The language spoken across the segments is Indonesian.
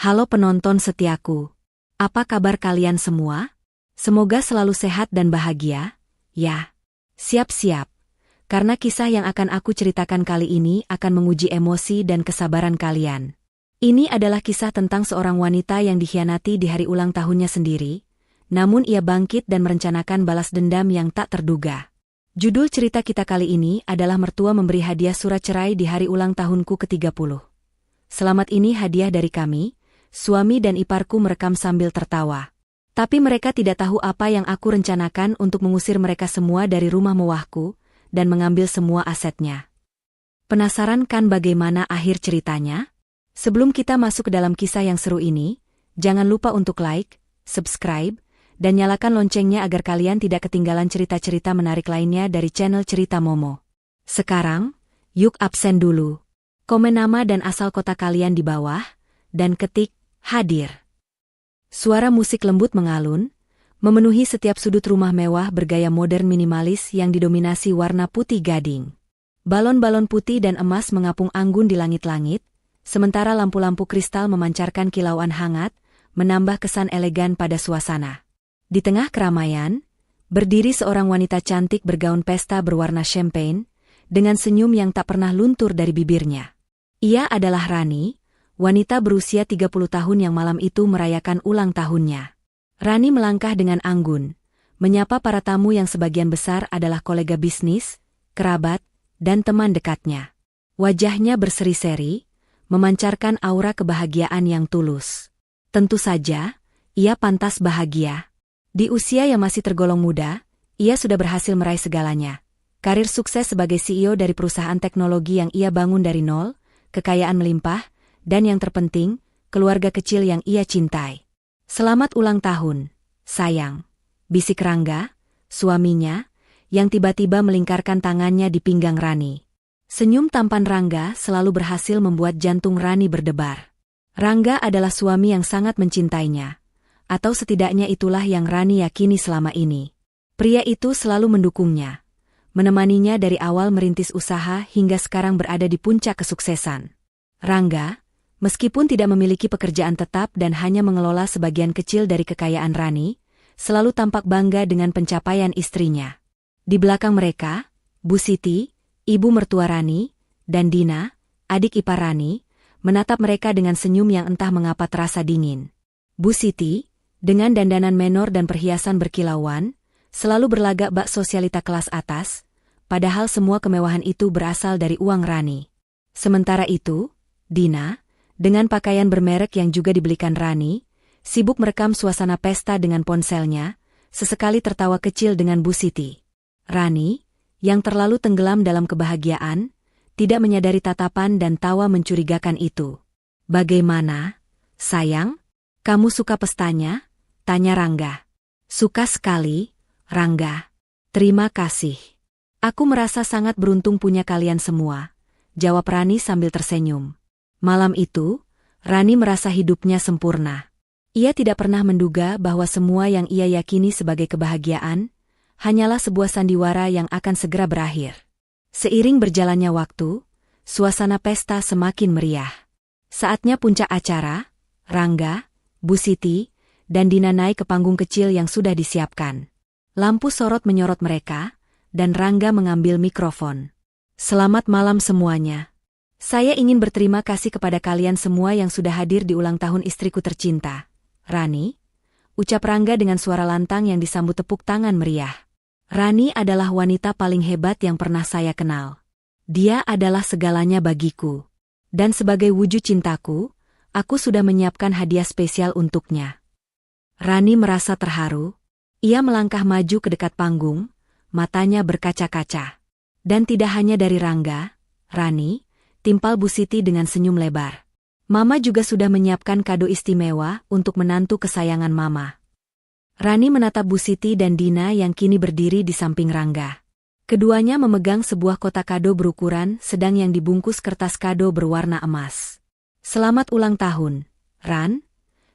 Halo penonton setiaku. Apa kabar kalian semua? Semoga selalu sehat dan bahagia, ya. Siap-siap. Karena kisah yang akan aku ceritakan kali ini akan menguji emosi dan kesabaran kalian. Ini adalah kisah tentang seorang wanita yang dikhianati di hari ulang tahunnya sendiri, namun ia bangkit dan merencanakan balas dendam yang tak terduga. Judul cerita kita kali ini adalah Mertua Memberi Hadiah Surat Cerai di Hari Ulang Tahunku ke-30. Selamat, ini hadiah dari kami. Suami dan iparku merekam sambil tertawa. Tapi mereka tidak tahu apa yang aku rencanakan untuk mengusir mereka semua dari rumah mewahku dan mengambil semua asetnya. Penasaran kan bagaimana akhir ceritanya? Sebelum kita masuk ke dalam kisah yang seru ini, jangan lupa untuk like, subscribe, dan nyalakan loncengnya agar kalian tidak ketinggalan cerita-cerita menarik lainnya dari channel Cerita Momo. Sekarang, yuk absen dulu. Komen nama dan asal kota kalian di bawah, dan ketik hadir. Suara musik lembut mengalun, memenuhi setiap sudut rumah mewah bergaya modern minimalis yang didominasi warna putih gading. Balon-balon putih dan emas mengapung anggun di langit-langit, sementara lampu-lampu kristal memancarkan kilauan hangat, menambah kesan elegan pada suasana. Di tengah keramaian, berdiri seorang wanita cantik bergaun pesta berwarna champagne, dengan senyum yang tak pernah luntur dari bibirnya. Ia adalah Rani, wanita berusia 30 tahun yang malam itu merayakan ulang tahunnya. Rani melangkah dengan anggun, menyapa para tamu yang sebagian besar adalah kolega bisnis, kerabat, dan teman dekatnya. Wajahnya berseri-seri, memancarkan aura kebahagiaan yang tulus. Tentu saja, ia pantas bahagia. Di usia yang masih tergolong muda, ia sudah berhasil meraih segalanya. Karir sukses sebagai CEO dari perusahaan teknologi yang ia bangun dari nol, kekayaan melimpah, dan yang terpenting, keluarga kecil yang ia cintai. Selamat ulang tahun, sayang, bisik Rangga, suaminya, yang tiba-tiba melingkarkan tangannya di pinggang Rani. Senyum tampan Rangga selalu berhasil membuat jantung Rani berdebar. Rangga adalah suami yang sangat mencintainya. Atau setidaknya itulah yang Rani yakini selama ini. Pria itu selalu mendukungnya, menemaninya dari awal merintis usaha hingga sekarang berada di puncak kesuksesan. Rangga, meskipun tidak memiliki pekerjaan tetap dan hanya mengelola sebagian kecil dari kekayaan Rani, selalu tampak bangga dengan pencapaian istrinya. Di belakang mereka, Bu Siti, ibu mertua Rani, dan Dina, adik ipar Rani, menatap mereka dengan senyum yang entah mengapa terasa dingin. Bu Siti, dengan dandanan menor dan perhiasan berkilauan, selalu berlagak bak sosialita kelas atas, padahal semua kemewahan itu berasal dari uang Rani. Sementara itu, Dina, dengan pakaian bermerek yang juga dibelikan Rani, sibuk merekam suasana pesta dengan ponselnya, sesekali tertawa kecil dengan Bu Siti. Rani, yang terlalu tenggelam dalam kebahagiaan, tidak menyadari tatapan dan tawa mencurigakan itu. "Bagaimana, sayang? Kamu suka pestanya?" tanya Rangga. "Suka sekali, Rangga. Terima kasih. Aku merasa sangat beruntung punya kalian semua," jawab Rani sambil tersenyum. Malam itu, Rani merasa hidupnya sempurna. Ia tidak pernah menduga bahwa semua yang ia yakini sebagai kebahagiaan, hanyalah sebuah sandiwara yang akan segera berakhir. Seiring berjalannya waktu, suasana pesta semakin meriah. Saatnya puncak acara, Rangga, Bu Siti, dan Dina naik ke panggung kecil yang sudah disiapkan. Lampu sorot menyorot mereka, dan Rangga mengambil mikrofon. "Selamat malam semuanya. Saya ingin berterima kasih kepada kalian semua yang sudah hadir di ulang tahun istriku tercinta, Rani," ucap Rangga dengan suara lantang yang disambut tepuk tangan meriah. "Rani adalah wanita paling hebat yang pernah saya kenal. Dia adalah segalanya bagiku. Dan sebagai wujud cintaku, aku sudah menyiapkan hadiah spesial untuknya." Rani merasa terharu. Ia melangkah maju ke dekat panggung, matanya berkaca-kaca. Dan tidak hanya dari Rangga, Rani, timpal Bu Siti dengan senyum lebar. "Mama juga sudah menyiapkan kado istimewa untuk menantu kesayangan Mama." Rani menatap Bu Siti dan Dina yang kini berdiri di samping Rangga. Keduanya memegang sebuah kotak kado berukuran sedang yang dibungkus kertas kado berwarna emas. "Selamat ulang tahun, Ran,"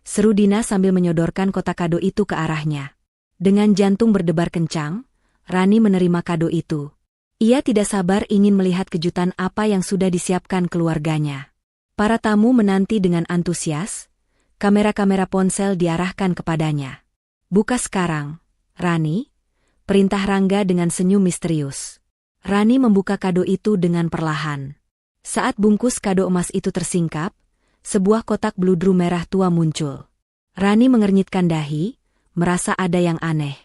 seru Dina sambil menyodorkan kotak kado itu ke arahnya. Dengan jantung berdebar kencang, Rani menerima kado itu. Ia tidak sabar ingin melihat kejutan apa yang sudah disiapkan keluarganya. Para tamu menanti dengan antusias, Kamera-kamera ponsel diarahkan kepadanya. "Buka sekarang, Rani," perintah Rangga dengan senyum misterius. Rani membuka kado itu dengan perlahan. Saat bungkus kado emas itu tersingkap, sebuah kotak bludru merah tua muncul. Rani mengernyitkan dahi, merasa ada yang aneh.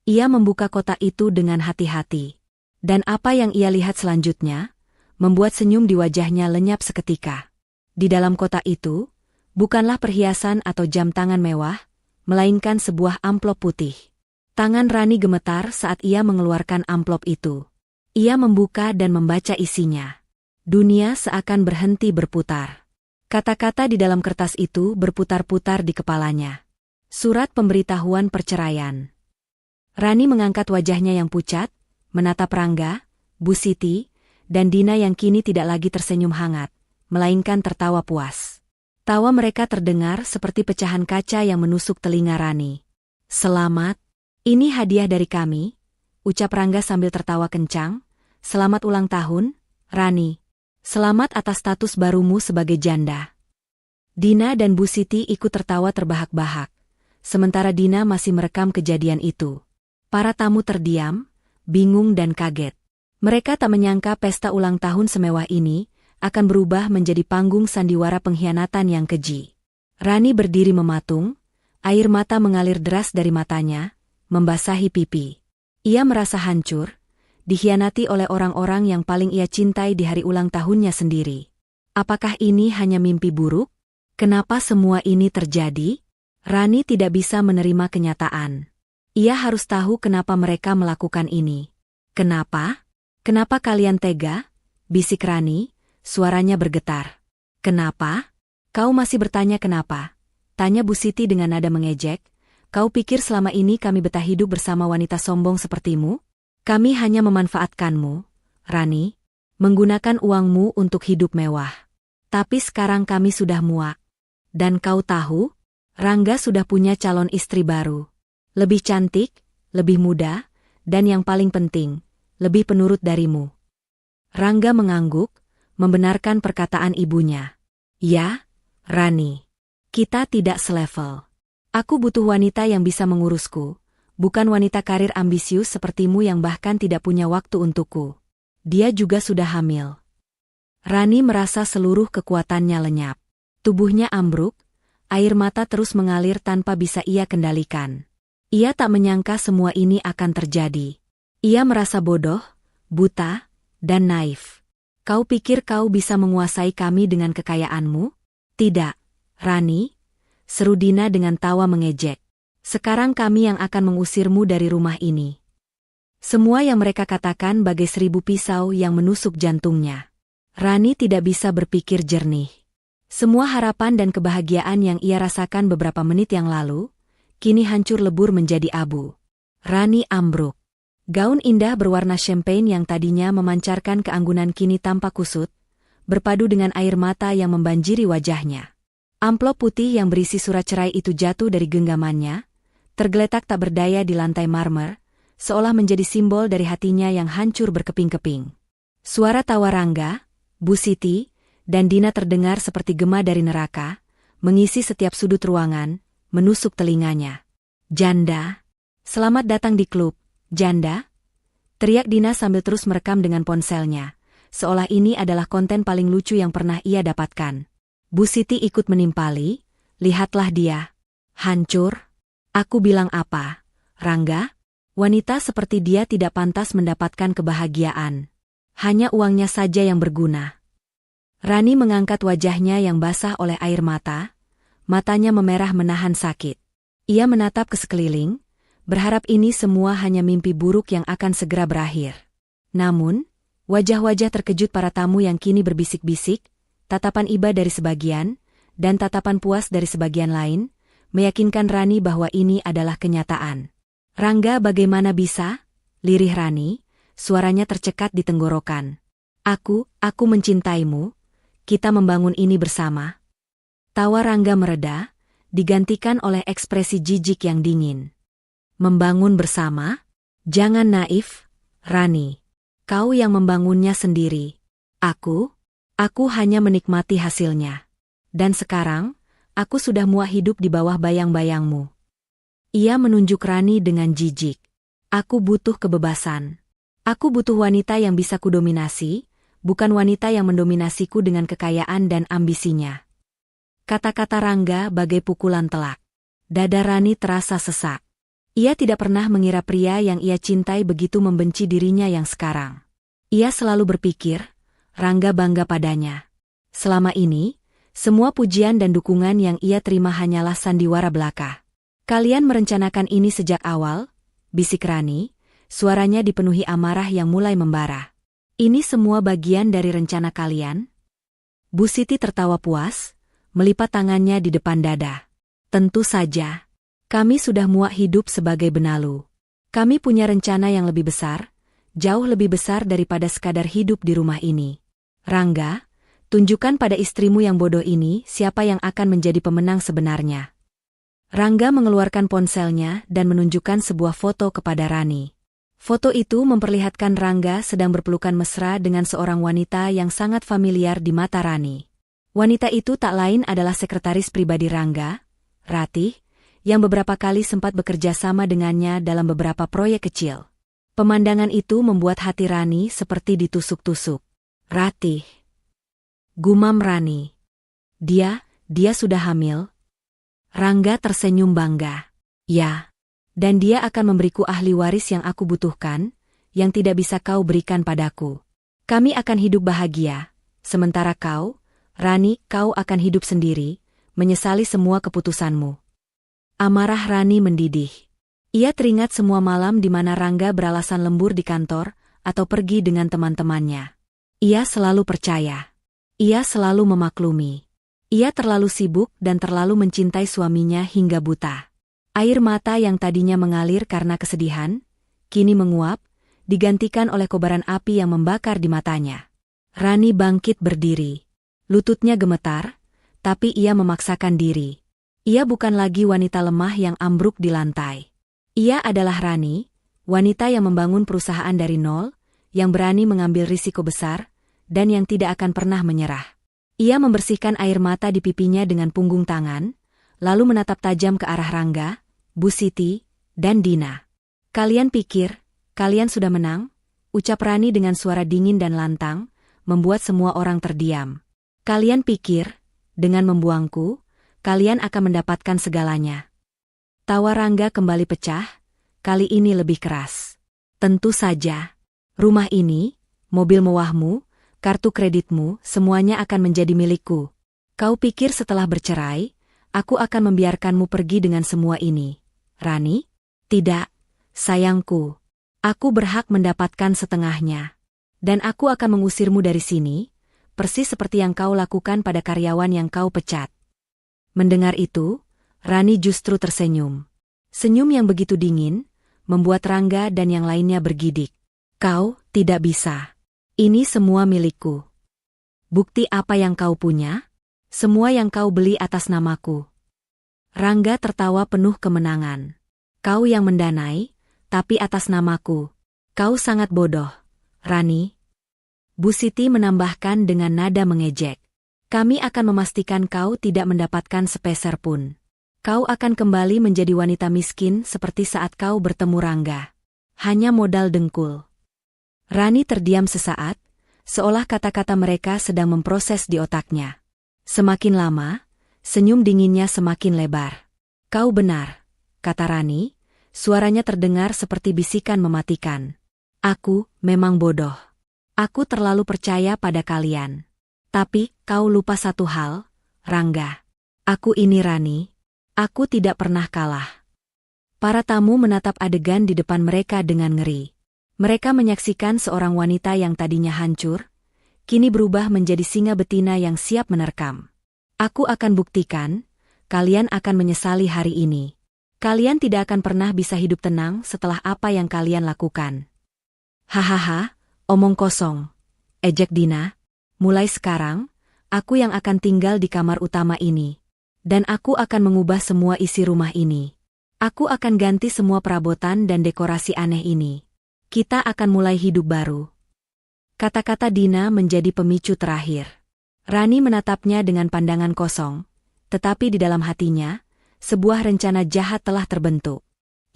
Ia membuka kotak itu dengan hati-hati. Dan apa yang ia lihat selanjutnya, membuat senyum di wajahnya lenyap seketika. Di dalam kotak itu, bukanlah perhiasan atau jam tangan mewah, melainkan sebuah amplop putih. Tangan Rani gemetar saat ia mengeluarkan amplop itu. Ia membuka dan membaca isinya. Dunia seakan berhenti berputar. Kata-kata di dalam kertas itu berputar-putar di kepalanya. Surat pemberitahuan perceraian. Rani mengangkat wajahnya yang pucat, menatap Rangga, Bu Siti, dan Dina yang kini tidak lagi tersenyum hangat, melainkan tertawa puas. Tawa mereka terdengar seperti pecahan kaca yang menusuk telinga Rani. "Selamat, ini hadiah dari kami," ucap Rangga sambil tertawa kencang. "Selamat ulang tahun, Rani. Selamat atas status barumu sebagai janda." Dina dan Bu Siti ikut tertawa terbahak-bahak. Sementara Dina masih merekam kejadian itu. Para tamu terdiam, bingung dan kaget. Mereka tak menyangka pesta ulang tahun semewah ini akan berubah menjadi panggung sandiwara pengkhianatan yang keji. Rani berdiri mematung, air mata mengalir deras dari matanya, membasahi pipi. Ia merasa hancur, dikhianati oleh orang-orang yang paling ia cintai di hari ulang tahunnya sendiri. Apakah ini hanya mimpi buruk? Kenapa semua ini terjadi? Rani tidak bisa menerima kenyataan. Ia harus tahu kenapa mereka melakukan ini. "Kenapa? Kenapa kalian tega?" bisik Rani, suaranya bergetar. "Kenapa? Kau masih bertanya kenapa?" tanya Bu Siti dengan nada mengejek. "Kau pikir selama ini kami betah hidup bersama wanita sombong sepertimu? Kami hanya memanfaatkanmu, Rani, menggunakan uangmu untuk hidup mewah. Tapi sekarang kami sudah muak. Dan kau tahu, Rangga sudah punya calon istri baru. Lebih cantik, lebih muda, dan yang paling penting, lebih penurut darimu." Rangga mengangguk, membenarkan perkataan ibunya. "Ya, Rani. Kita tidak selevel. Aku butuh wanita yang bisa mengurusku, bukan wanita karir ambisius sepertimu yang bahkan tidak punya waktu untukku. Dia juga sudah hamil." Rani merasa seluruh kekuatannya lenyap. Tubuhnya ambruk, air mata terus mengalir tanpa bisa ia kendalikan. Ia tak menyangka semua ini akan terjadi. Ia merasa bodoh, buta, dan naif. "Kau pikir kau bisa menguasai kami dengan kekayaanmu? Tidak, Rani," seru Dina dengan tawa mengejek. "Sekarang kami yang akan mengusirmu dari rumah ini." Semua yang mereka katakan bagai 1000 pisau yang menusuk jantungnya. Rani tidak bisa berpikir jernih. Semua harapan dan kebahagiaan yang ia rasakan beberapa menit yang lalu, kini hancur lebur menjadi abu. Rani ambruk. Gaun indah berwarna champagne yang tadinya memancarkan keanggunan kini tampak kusut, berpadu dengan air mata yang membanjiri wajahnya. Amplop putih yang berisi surat cerai itu jatuh dari genggamannya, tergeletak tak berdaya di lantai marmer, seolah menjadi simbol dari hatinya yang hancur berkeping-keping. Suara tawa Rangga, Bu Siti, dan Dina terdengar seperti gema dari neraka, mengisi setiap sudut ruangan, menusuk telinganya. "Janda, selamat datang di klub, janda," teriak Dina sambil terus merekam dengan ponselnya, seolah ini adalah konten paling lucu yang pernah ia dapatkan. Bu Siti ikut menimpali, "Lihatlah dia. Hancur. Aku bilang apa, Rangga? Wanita seperti dia tidak pantas mendapatkan kebahagiaan. Hanya uangnya saja yang berguna." Rani mengangkat wajahnya yang basah oleh air mata, matanya memerah menahan sakit. Ia menatap ke sekeliling, berharap ini semua hanya mimpi buruk yang akan segera berakhir. Namun, wajah-wajah terkejut para tamu yang kini berbisik-bisik, tatapan iba dari sebagian, dan tatapan puas dari sebagian lain, meyakinkan Rani bahwa ini adalah kenyataan. "Rangga, bagaimana bisa?" lirih Rani, suaranya tercekat di tenggorokan. Aku mencintaimu. Kita membangun ini bersama." Tawa Rangga mereda, digantikan oleh ekspresi jijik yang dingin. "Membangun bersama? Jangan naif, Rani. Kau yang membangunnya sendiri. Aku hanya menikmati hasilnya. Dan sekarang, Aku sudah muak hidup di bawah bayang-bayangmu. Ia menunjuk Rani dengan jijik. Aku butuh kebebasan. Aku butuh wanita yang bisa kudominasi, bukan wanita yang mendominasiku dengan kekayaan dan ambisinya. Kata-kata Rangga bagai pukulan telak. Dada Rani terasa sesak. Ia tidak pernah mengira pria yang ia cintai begitu membenci dirinya yang sekarang. Ia selalu berpikir, Rangga bangga padanya. Selama ini, semua pujian dan dukungan yang ia terima hanyalah sandiwara belaka. Kalian merencanakan ini sejak awal, bisik Rani, suaranya dipenuhi amarah yang mulai membara. Ini semua bagian dari rencana kalian? Bu Siti tertawa puas, melipat tangannya di depan dada. Tentu saja. Kami sudah muak hidup sebagai benalu. Kami punya rencana yang lebih besar, jauh lebih besar daripada sekadar hidup di rumah ini. Rangga, tunjukkan pada istrimu yang bodoh ini siapa yang akan menjadi pemenang sebenarnya. Rangga mengeluarkan ponselnya dan menunjukkan sebuah foto kepada Rani. Foto itu memperlihatkan Rangga sedang berpelukan mesra dengan seorang wanita yang sangat familiar di mata Rani. Wanita itu tak lain adalah sekretaris pribadi Rangga, Ratih, yang beberapa kali sempat bekerja sama dengannya dalam beberapa proyek kecil. Pemandangan itu membuat hati Rani seperti ditusuk-tusuk. Ratih. Gumam Rani. Dia sudah hamil? Rangga tersenyum bangga. Ya. Dan dia akan memberiku ahli waris yang aku butuhkan, yang tidak bisa kau berikan padaku. Kami akan hidup bahagia, sementara kau, Rani, kau akan hidup sendiri, menyesali semua keputusanmu. Amarah Rani mendidih. Ia teringat semua malam di mana Rangga beralasan lembur di kantor, atau pergi dengan teman-temannya. Ia selalu percaya. Ia selalu memaklumi. Ia terlalu sibuk dan terlalu mencintai suaminya hingga buta. Air mata yang tadinya mengalir karena kesedihan, kini menguap, digantikan oleh kobaran api yang membakar di matanya. Rani bangkit berdiri. Lututnya gemetar, tapi ia memaksakan diri. Ia bukan lagi wanita lemah yang ambruk di lantai. Ia adalah Rani, wanita yang membangun perusahaan dari nol, yang berani mengambil risiko besar, dan yang tidak akan pernah menyerah. Ia membersihkan air mata di pipinya dengan punggung tangan, lalu menatap tajam ke arah Rangga, Bu Siti, dan Dina. Kalian pikir, kalian sudah menang? Ucap Rani dengan suara dingin dan lantang, membuat semua orang terdiam. Kalian pikir, dengan membuangku, kalian akan mendapatkan segalanya. Tawa Rangga kembali pecah, kali ini lebih keras. Tentu saja. Rumah ini, mobil mewahmu, kartu kreditmu, semuanya akan menjadi milikku. Kau pikir setelah bercerai, aku akan membiarkanmu pergi dengan semua ini? Rani? Tidak, sayangku. Aku berhak mendapatkan setengahnya. Dan aku akan mengusirmu dari sini, persis seperti yang kau lakukan pada karyawan yang kau pecat. Mendengar itu, Rani justru tersenyum. Senyum yang begitu dingin, membuat Rangga dan yang lainnya bergidik. Kau tidak bisa. Ini semua milikku. Bukti apa yang kau punya? Semua yang kau beli atas namaku. Rangga tertawa penuh kemenangan. Kau yang mendanai, tapi atas namaku. Kau sangat bodoh, Rani. Bu Siti menambahkan dengan nada mengejek. Kami akan memastikan kau tidak mendapatkan sepeser pun. Kau akan kembali menjadi wanita miskin seperti saat kau bertemu Rangga. Hanya modal dengkul. Rani terdiam sesaat, seolah kata-kata mereka sedang memproses di otaknya. Semakin lama, senyum dinginnya semakin lebar. Kau benar, kata Rani, suaranya terdengar seperti bisikan mematikan. Aku memang bodoh. Aku terlalu percaya pada kalian. Tapi, kau lupa satu hal, Rangga. Aku ini Rani. Aku tidak pernah kalah. Para tamu menatap adegan di depan mereka dengan ngeri. Mereka menyaksikan seorang wanita yang tadinya hancur, kini berubah menjadi singa betina yang siap menerkam. Aku akan buktikan, kalian akan menyesali hari ini. Kalian tidak akan pernah bisa hidup tenang setelah apa yang kalian lakukan. Hahaha, omong kosong. Ejek Dina. Mulai sekarang, aku yang akan tinggal di kamar utama ini. Dan aku akan mengubah semua isi rumah ini. Aku akan ganti semua perabotan dan dekorasi aneh ini. Kita akan mulai hidup baru. Kata-kata Dina menjadi pemicu terakhir. Rani menatapnya dengan pandangan kosong. tetapi di dalam hatinya, sebuah rencana jahat telah terbentuk.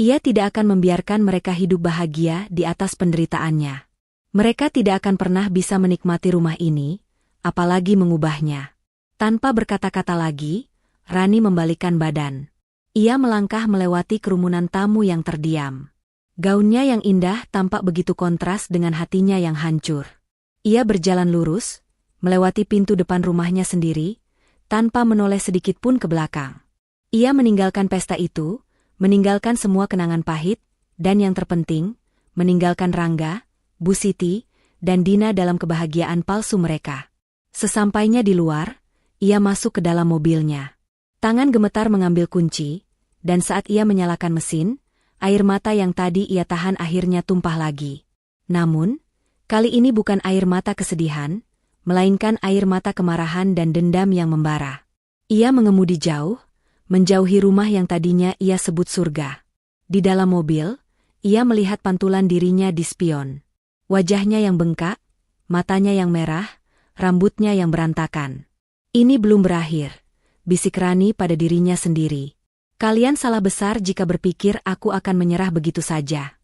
Ia tidak akan membiarkan mereka hidup bahagia di atas penderitaannya. Mereka tidak akan pernah bisa menikmati rumah ini, apalagi mengubahnya. Tanpa berkata-kata lagi, Rani membalikkan badan. Ia melangkah melewati kerumunan tamu yang terdiam. Gaunnya yang indah tampak begitu kontras dengan hatinya yang hancur. Ia berjalan lurus, melewati pintu depan rumahnya sendiri, tanpa menoleh sedikit pun ke belakang. Ia meninggalkan pesta itu, meninggalkan semua kenangan pahit, dan yang terpenting, meninggalkan Rangga, Bu Siti, dan Dina dalam kebahagiaan palsu mereka. Sesampainya di luar, ia masuk ke dalam mobilnya. Tangan gemetar mengambil kunci, dan saat ia menyalakan mesin, air mata yang tadi ia tahan akhirnya tumpah lagi. Namun, kali ini bukan air mata kesedihan, melainkan air mata kemarahan dan dendam yang membara. Ia mengemudi jauh, menjauhi rumah yang tadinya ia sebut surga. Di dalam mobil, ia melihat pantulan dirinya di spion. Wajahnya yang bengkak, matanya yang merah, rambutnya yang berantakan. Ini belum berakhir, bisik Rani pada dirinya sendiri. Kalian salah besar jika berpikir aku akan menyerah begitu saja.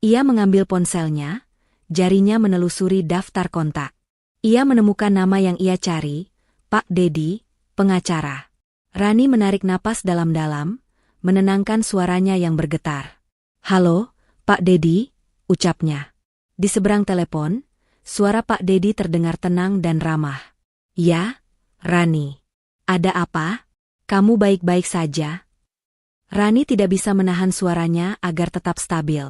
Ia mengambil ponselnya, jarinya menelusuri daftar kontak. Ia menemukan nama yang ia cari, Pak Dedi, pengacara. Rani menarik napas dalam-dalam, menenangkan suaranya yang bergetar. "Halo, Pak Dedi," ucapnya. Di seberang telepon, suara Pak Dedi terdengar tenang dan ramah. "Ya, Rani. Ada apa? Kamu baik-baik saja?" Rani tidak bisa menahan suaranya agar tetap stabil.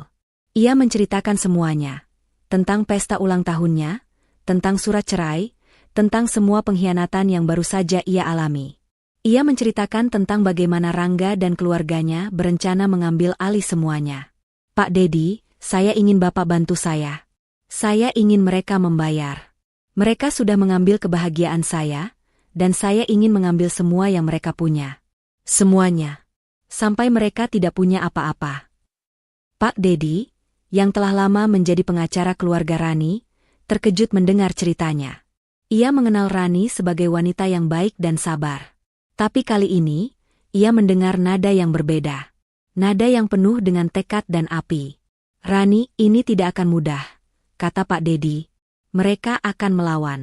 Ia menceritakan semuanya. Tentang pesta ulang tahunnya, tentang surat cerai, tentang semua pengkhianatan yang baru saja ia alami. Ia menceritakan tentang bagaimana Rangga dan keluarganya berencana mengambil alih semuanya. "Pak Dedi, saya ingin Bapak bantu saya. Saya ingin mereka membayar. Mereka sudah mengambil kebahagiaan saya, dan saya ingin mengambil semua yang mereka punya. Semuanya. Sampai mereka tidak punya apa-apa." Pak Dedi, yang telah lama menjadi pengacara keluarga Rani, terkejut mendengar ceritanya. Ia mengenal Rani sebagai wanita yang baik dan sabar. Tapi kali ini, ia mendengar nada yang berbeda. Nada yang penuh dengan tekad dan api. "Rani, ini tidak akan mudah," kata Pak Dedi. "Mereka akan melawan."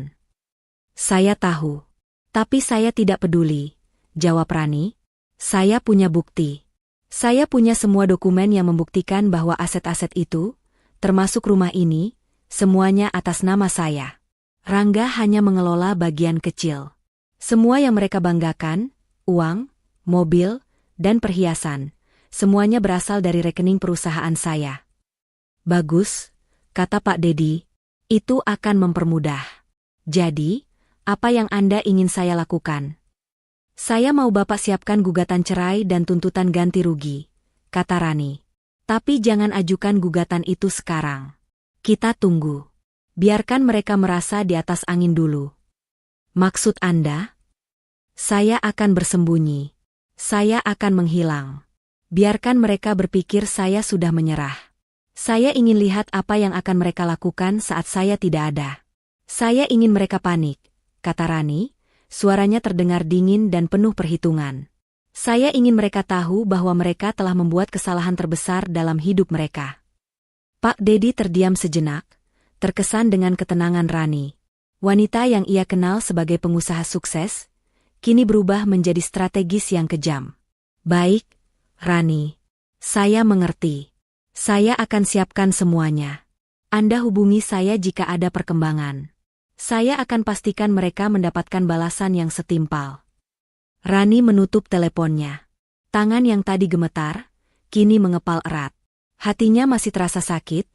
"Saya tahu. Tapi saya tidak peduli," jawab Rani. "Saya punya bukti. Saya punya semua dokumen yang membuktikan bahwa aset-aset itu, termasuk rumah ini, semuanya atas nama saya. Rangga hanya mengelola bagian kecil. Semua yang mereka banggakan, uang, mobil, dan perhiasan, semuanya berasal dari rekening perusahaan saya." "Bagus," kata Pak Dedi. "Itu akan mempermudah. Jadi, apa yang Anda ingin saya lakukan?" "Saya mau Bapak siapkan gugatan cerai dan tuntutan ganti rugi," kata Rani. "Tapi jangan ajukan gugatan itu sekarang. Kita tunggu. Biarkan mereka merasa di atas angin dulu." "Maksud Anda?" "Saya akan bersembunyi. Saya akan menghilang. Biarkan mereka berpikir saya sudah menyerah. Saya ingin lihat apa yang akan mereka lakukan saat saya tidak ada. Saya ingin mereka panik," kata Rani, suaranya terdengar dingin dan penuh perhitungan. "Saya ingin mereka tahu bahwa mereka telah membuat kesalahan terbesar dalam hidup mereka." Pak Dedi terdiam sejenak, terkesan dengan ketenangan Rani. Wanita yang ia kenal sebagai pengusaha sukses, kini berubah menjadi strategis yang kejam. "Baik, Rani. Saya mengerti. Saya akan siapkan semuanya. Anda hubungi saya jika ada perkembangan. Saya akan pastikan mereka mendapatkan balasan yang setimpal." Rani menutup teleponnya. Tangan yang tadi gemetar, kini mengepal erat. Hatinya masih terasa sakit,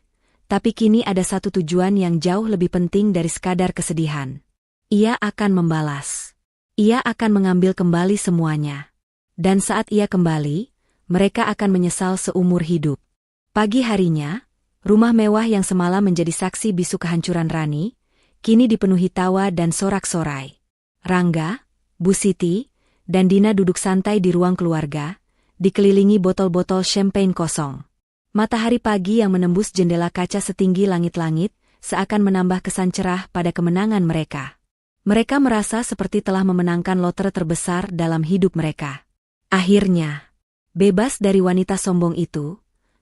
tapi kini ada satu tujuan yang jauh lebih penting dari sekadar kesedihan. Ia akan membalas. Ia akan mengambil kembali semuanya. Dan saat ia kembali, mereka akan menyesal seumur hidup. Pagi harinya, rumah mewah yang semalam menjadi saksi bisu kehancuran Rani, kini dipenuhi tawa dan sorak-sorai. Rangga, Bu Siti, dan Dina duduk santai di ruang keluarga, dikelilingi botol-botol champagne kosong. Matahari pagi yang menembus jendela kaca setinggi langit-langit, seakan menambah kesan cerah pada kemenangan mereka. Mereka merasa seperti telah memenangkan lotre terbesar dalam hidup mereka. Akhirnya, bebas dari wanita sombong itu,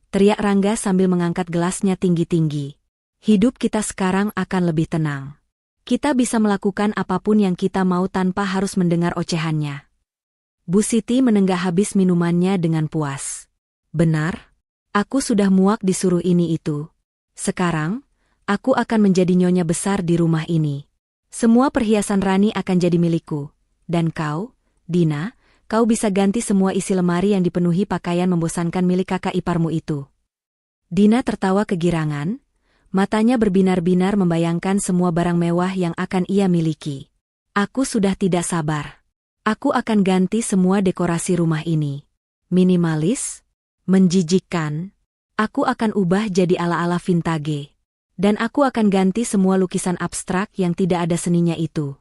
teriak Rangga sambil mengangkat gelasnya tinggi-tinggi. Hidup kita sekarang akan lebih tenang. Kita bisa melakukan apapun yang kita mau tanpa harus mendengar ocehannya. Bu Siti menenggak habis minumannya dengan puas. Benar, aku sudah muak disuruh ini itu. Sekarang, aku akan menjadi nyonya besar di rumah ini. Semua perhiasan Rani akan jadi milikku. Dan kau, Dina, kau bisa ganti semua isi lemari yang dipenuhi pakaian membosankan milik kakak iparmu itu. Dina tertawa kegirangan, matanya berbinar-binar membayangkan semua barang mewah yang akan ia miliki. Aku sudah tidak sabar. Aku akan ganti semua dekorasi rumah ini. Minimalis, menjijikkan. Aku akan ubah jadi ala-ala vintage. Dan aku akan ganti semua lukisan abstrak yang tidak ada seninya itu.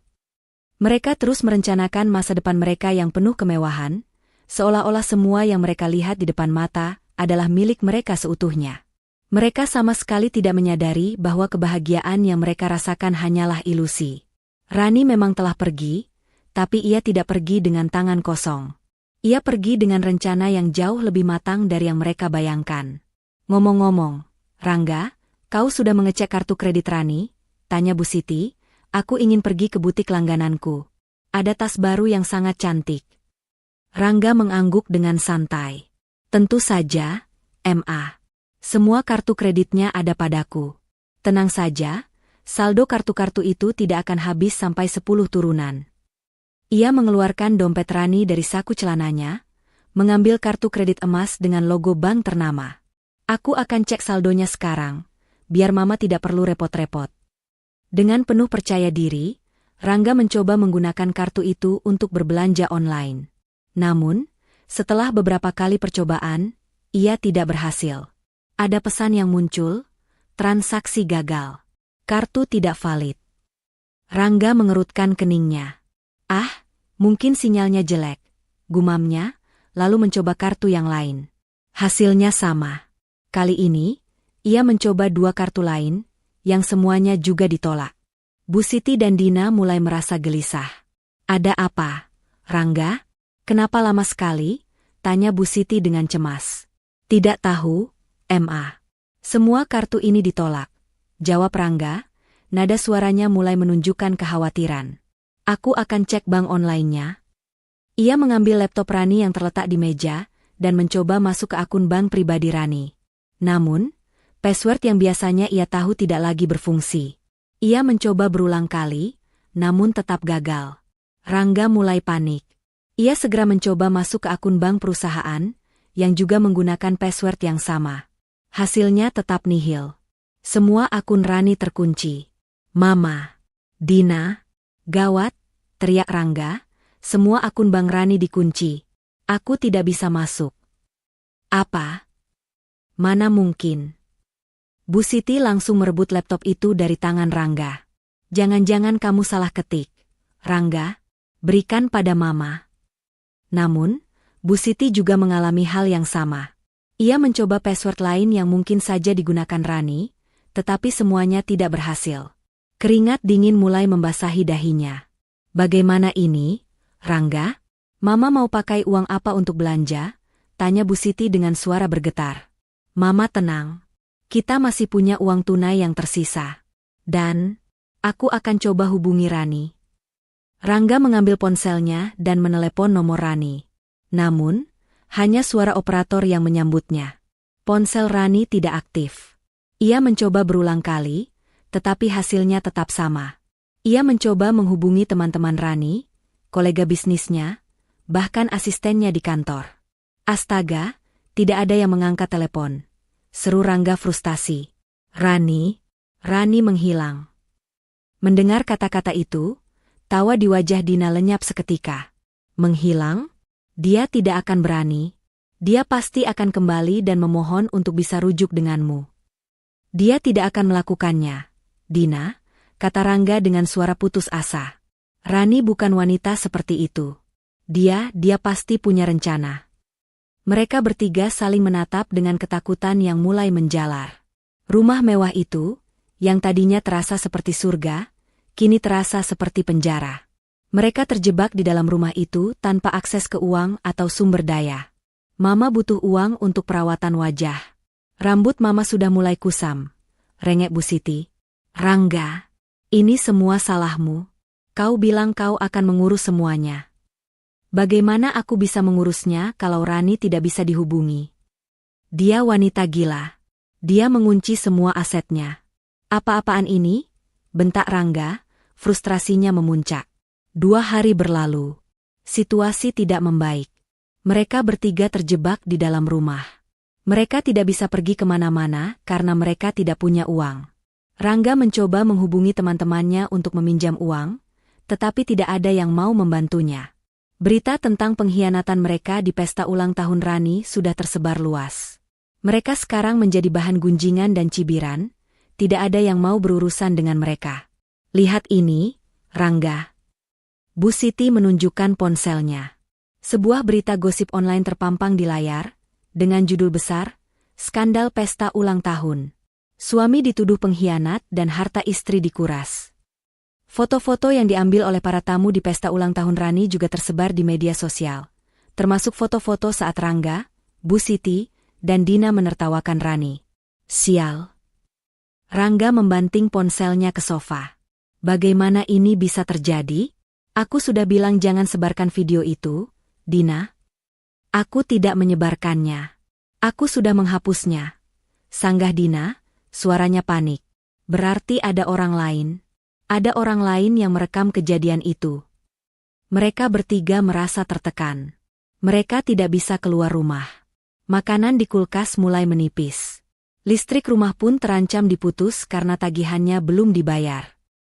Mereka terus merencanakan masa depan mereka yang penuh kemewahan, seolah-olah semua yang mereka lihat di depan mata adalah milik mereka seutuhnya. Mereka sama sekali tidak menyadari bahwa kebahagiaan yang mereka rasakan hanyalah ilusi. Rani memang telah pergi, tapi ia tidak pergi dengan tangan kosong. Ia pergi dengan rencana yang jauh lebih matang dari yang mereka bayangkan. Ngomong-ngomong, Rangga, kau sudah mengecek kartu kredit Rani? Tanya Bu Siti. Aku ingin pergi ke butik langgananku. Ada tas baru yang sangat cantik. Rangga mengangguk dengan santai. Tentu saja, Ma. Semua kartu kreditnya ada padaku. Tenang saja, saldo kartu-kartu itu tidak akan habis sampai 10 turunan. Ia mengeluarkan dompet Rani dari saku celananya, mengambil kartu kredit emas dengan logo bank ternama. Aku akan cek saldonya sekarang, biar Mama tidak perlu repot-repot. Dengan penuh percaya diri, Rangga mencoba menggunakan kartu itu untuk berbelanja online. Namun, setelah beberapa kali percobaan, ia tidak berhasil. Ada pesan yang muncul, transaksi gagal. Kartu tidak valid. Rangga mengerutkan keningnya. Ah, mungkin sinyalnya jelek, gumamnya, lalu mencoba kartu yang lain. Hasilnya sama. Kali ini, ia mencoba 2 kartu lain, yang semuanya juga ditolak. Bu Siti dan Dina mulai merasa gelisah. Ada apa, Rangga? Kenapa lama sekali? Tanya Bu Siti dengan cemas. Tidak tahu, Ma. Semua kartu ini ditolak. Jawab Rangga, nada suaranya mulai menunjukkan kekhawatiran. Aku akan cek bank online-nya. Ia mengambil laptop Rani yang terletak di meja, dan mencoba masuk ke akun bank pribadi Rani. Namun, password yang biasanya ia tahu tidak lagi berfungsi. Ia mencoba berulang kali, namun tetap gagal. Rangga mulai panik. Ia segera mencoba masuk ke akun bank perusahaan, yang juga menggunakan password yang sama. Hasilnya tetap nihil. Semua akun Rani terkunci. Mama, Dina, gawat, teriak Rangga, semua akun bank Rani dikunci. Aku tidak bisa masuk. Apa? Mana mungkin? Bu Siti langsung merebut laptop itu dari tangan Rangga. Jangan-jangan kamu salah ketik. Rangga, berikan pada Mama. Namun, Bu Siti juga mengalami hal yang sama. Ia mencoba password lain yang mungkin saja digunakan Rani, tetapi semuanya tidak berhasil. Keringat dingin mulai membasahi dahinya. Bagaimana ini, Rangga? Mama mau pakai uang apa untuk belanja? Tanya Bu Siti dengan suara bergetar. Mama tenang. Kita masih punya uang tunai yang tersisa. Dan, aku akan coba hubungi Rani. Rangga mengambil ponselnya dan menelepon nomor Rani. Namun, hanya suara operator yang menyambutnya. Ponsel Rani tidak aktif. Ia mencoba berulang kali, tetapi hasilnya tetap sama. Ia mencoba menghubungi teman-teman Rani, kolega bisnisnya, bahkan asistennya di kantor. Astaga, tidak ada yang mengangkat telepon. Seru Rangga frustasi. Rani menghilang. Mendengar kata-kata itu, tawa di wajah Dina lenyap seketika. Menghilang? Dia tidak akan berani. Dia pasti akan kembali dan memohon untuk bisa rujuk denganmu. Dia tidak akan melakukannya. Dina, kata Rangga dengan suara putus asa. Rani bukan wanita seperti itu. Dia pasti punya rencana. Mereka bertiga saling menatap dengan ketakutan yang mulai menjalar. Rumah mewah itu, yang tadinya terasa seperti surga, kini terasa seperti penjara. Mereka terjebak di dalam rumah itu tanpa akses ke uang atau sumber daya. Mama butuh uang untuk perawatan wajah. Rambut Mama sudah mulai kusam. Rengek Bu Siti. Rangga, ini semua salahmu. Kau bilang kau akan mengurus semuanya. Bagaimana aku bisa mengurusnya kalau Rani tidak bisa dihubungi? Dia wanita gila. Dia mengunci semua asetnya. Apa-apaan ini? Bentak Rangga, frustrasinya memuncak. 2 hari berlalu. Situasi tidak membaik. Mereka bertiga terjebak di dalam rumah. Mereka tidak bisa pergi kemana-mana karena mereka tidak punya uang. Rangga mencoba menghubungi teman-temannya untuk meminjam uang, tetapi tidak ada yang mau membantunya. Berita tentang pengkhianatan mereka di pesta ulang tahun Rani sudah tersebar luas. Mereka sekarang menjadi bahan gunjingan dan cibiran, tidak ada yang mau berurusan dengan mereka. Lihat ini, Rangga. Bu Siti menunjukkan ponselnya. Sebuah berita gosip online terpampang di layar, dengan judul besar, Skandal Pesta Ulang Tahun. Suami dituduh pengkhianat dan harta istri dikuras. Foto-foto yang diambil oleh para tamu di pesta ulang tahun Rani juga tersebar di media sosial, termasuk foto-foto saat Rangga, Bu Siti, dan Dina menertawakan Rani. Sial. Rangga membanting ponselnya ke sofa. Bagaimana ini bisa terjadi? Aku sudah bilang jangan sebarkan video itu, Dina. Aku tidak menyebarkannya. Aku sudah menghapusnya. Sanggah Dina, suaranya panik. Berarti ada orang lain. Ada orang lain yang merekam kejadian itu. Mereka bertiga merasa tertekan. Mereka tidak bisa keluar rumah. Makanan di kulkas mulai menipis. Listrik rumah pun terancam diputus karena tagihannya belum dibayar.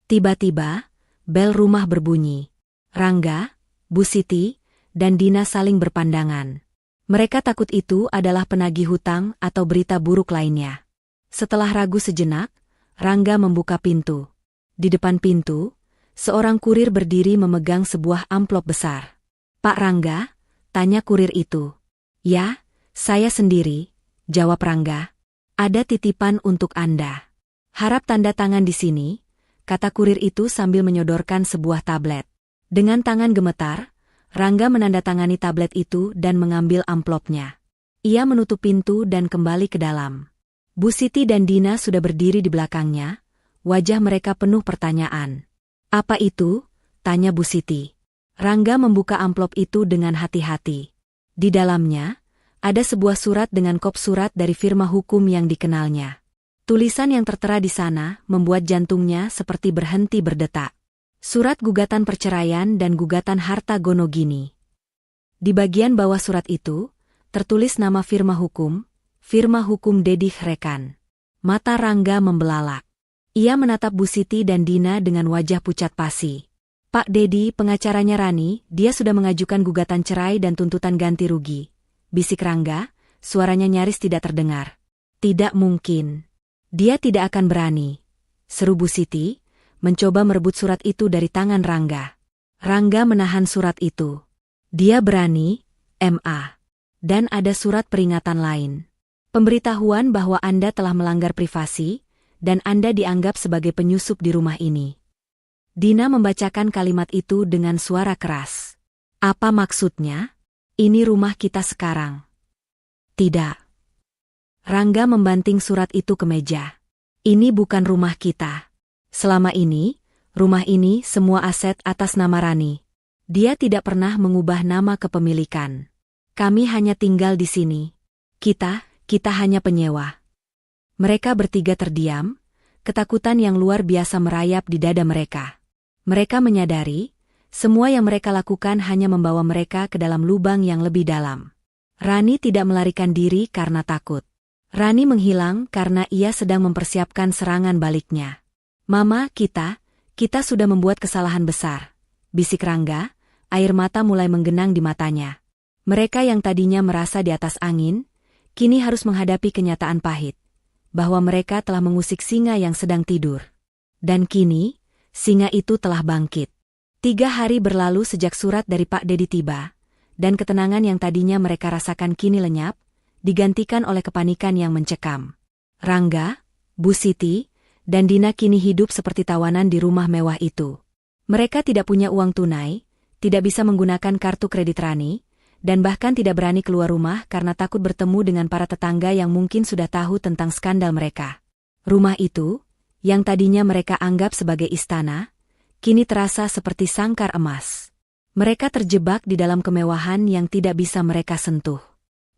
Tiba-tiba, bel rumah berbunyi. Rangga, Bu Siti, dan Dina saling berpandangan. Mereka takut itu adalah penagih hutang atau berita buruk lainnya. Setelah ragu sejenak, Rangga membuka pintu. Di depan pintu, seorang kurir berdiri memegang sebuah amplop besar. Pak Rangga, tanya kurir itu. Ya, saya sendiri, jawab Rangga. Ada titipan untuk Anda. Harap tanda tangan di sini, kata kurir itu sambil menyodorkan sebuah tablet. Dengan tangan gemetar, Rangga menandatangani tablet itu dan mengambil amplopnya. Ia menutup pintu dan kembali ke dalam. Bu Siti dan Dina sudah berdiri di belakangnya. Wajah mereka penuh pertanyaan. Apa itu? Tanya Bu Siti. Rangga membuka amplop itu dengan hati-hati. Di dalamnya, ada sebuah surat dengan kop surat dari firma hukum yang dikenalnya. Tulisan yang tertera di sana membuat jantungnya seperti berhenti berdetak. Surat gugatan perceraian dan gugatan harta Gonogini. Di bagian bawah surat itu, tertulis nama firma hukum Deddy Rekan. Mata Rangga membelalak. Ia menatap Bu Siti dan Dina dengan wajah pucat pasi. Pak Deddy, pengacaranya Rani, dia sudah mengajukan gugatan cerai dan tuntutan ganti rugi. Bisik Rangga, suaranya nyaris tidak terdengar. Tidak mungkin. Dia tidak akan berani. Seru Bu Siti, mencoba merebut surat itu dari tangan Rangga. Rangga menahan surat itu. Dia berani, MA. Dan ada surat peringatan lain. Pemberitahuan bahwa Anda telah melanggar privasi, dan Anda dianggap sebagai penyusup di rumah ini. Dina membacakan kalimat itu dengan suara keras. Apa maksudnya? Ini rumah kita sekarang. Tidak. Rangga membanting surat itu ke meja. Ini bukan rumah kita. Selama ini, rumah ini semua aset atas nama Rani. Dia tidak pernah mengubah nama kepemilikan. Kami hanya tinggal di sini. Kita hanya penyewa. Mereka bertiga terdiam, ketakutan yang luar biasa merayap di dada mereka. Mereka menyadari, semua yang mereka lakukan hanya membawa mereka ke dalam lubang yang lebih dalam. Rani tidak melarikan diri karena takut. Rani menghilang karena ia sedang mempersiapkan serangan baliknya. Mama, kita sudah membuat kesalahan besar. Bisik Rangga, air mata mulai menggenang di matanya. Mereka yang tadinya merasa di atas angin, kini harus menghadapi kenyataan pahit. Bahwa mereka telah mengusik singa yang sedang tidur. Dan kini, singa itu telah bangkit. 3 hari berlalu sejak surat dari Pak Deddy tiba, dan ketenangan yang tadinya mereka rasakan kini lenyap, digantikan oleh kepanikan yang mencekam. Rangga, Bu Siti, dan Dina kini hidup seperti tawanan di rumah mewah itu. Mereka tidak punya uang tunai, tidak bisa menggunakan kartu kredit Rani, dan bahkan tidak berani keluar rumah karena takut bertemu dengan para tetangga yang mungkin sudah tahu tentang skandal mereka. Rumah itu, yang tadinya mereka anggap sebagai istana, kini terasa seperti sangkar emas. Mereka terjebak di dalam kemewahan yang tidak bisa mereka sentuh.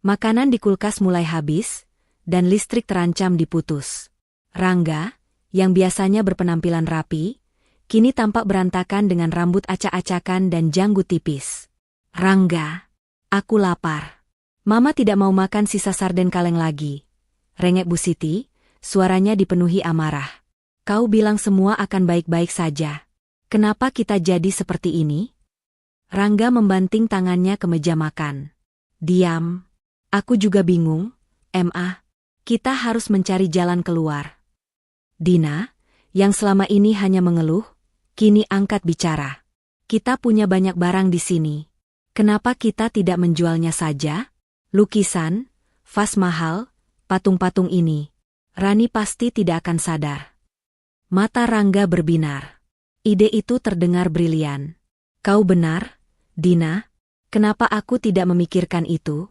Makanan di kulkas mulai habis, dan listrik terancam diputus. Rangga, yang biasanya berpenampilan rapi, kini tampak berantakan dengan rambut acak-acakan dan janggut tipis. Rangga, aku lapar. Mama tidak mau makan sisa sarden kaleng lagi. Rengek Bu Siti, suaranya dipenuhi amarah. Kau bilang semua akan baik-baik saja. Kenapa kita jadi seperti ini? Rangga membanting tangannya ke meja makan. Diam. Aku juga bingung, Ma. Kita harus mencari jalan keluar. Dina, yang selama ini hanya mengeluh, kini angkat bicara. Kita punya banyak barang di sini. Kenapa kita tidak menjualnya saja? Lukisan, vas mahal, patung-patung ini. Rani pasti tidak akan sadar. Mata Rangga berbinar. Ide itu terdengar brilian. Kau benar, Dina. Kenapa aku tidak memikirkan itu?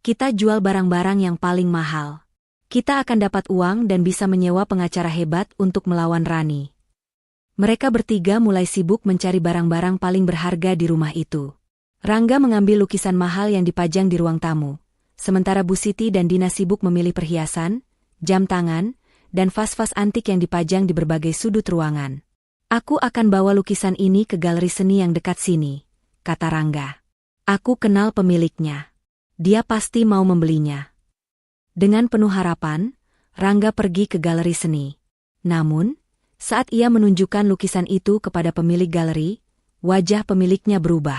Kita jual barang-barang yang paling mahal. Kita akan dapat uang dan bisa menyewa pengacara hebat untuk melawan Rani. Mereka bertiga mulai sibuk mencari barang-barang paling berharga di rumah itu. Rangga mengambil lukisan mahal yang dipajang di ruang tamu, sementara Bu Siti dan Dina sibuk memilih perhiasan, jam tangan, dan vas-vas antik yang dipajang di berbagai sudut ruangan. Aku akan bawa lukisan ini ke galeri seni yang dekat sini, kata Rangga. Aku kenal pemiliknya. Dia pasti mau membelinya. Dengan penuh harapan, Rangga pergi ke galeri seni. Namun, saat ia menunjukkan lukisan itu kepada pemilik galeri, wajah pemiliknya berubah.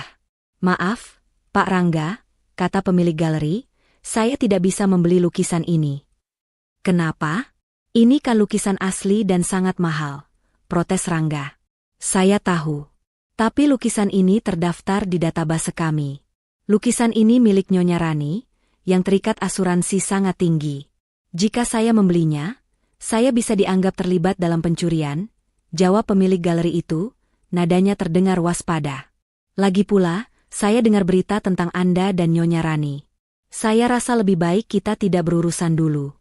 Maaf, Pak Rangga, kata pemilik galeri, saya tidak bisa membeli lukisan ini. Kenapa? Ini kan lukisan asli dan sangat mahal, protes Rangga. Saya tahu. Tapi lukisan ini terdaftar di database kami. Lukisan ini milik Nyonya Rani, yang terikat asuransi sangat tinggi. Jika saya membelinya, saya bisa dianggap terlibat dalam pencurian, jawab pemilik galeri itu, nadanya terdengar waspada. Lagi pula, saya dengar berita tentang Anda dan Nyonya Rani. Saya rasa lebih baik kita tidak berurusan dulu.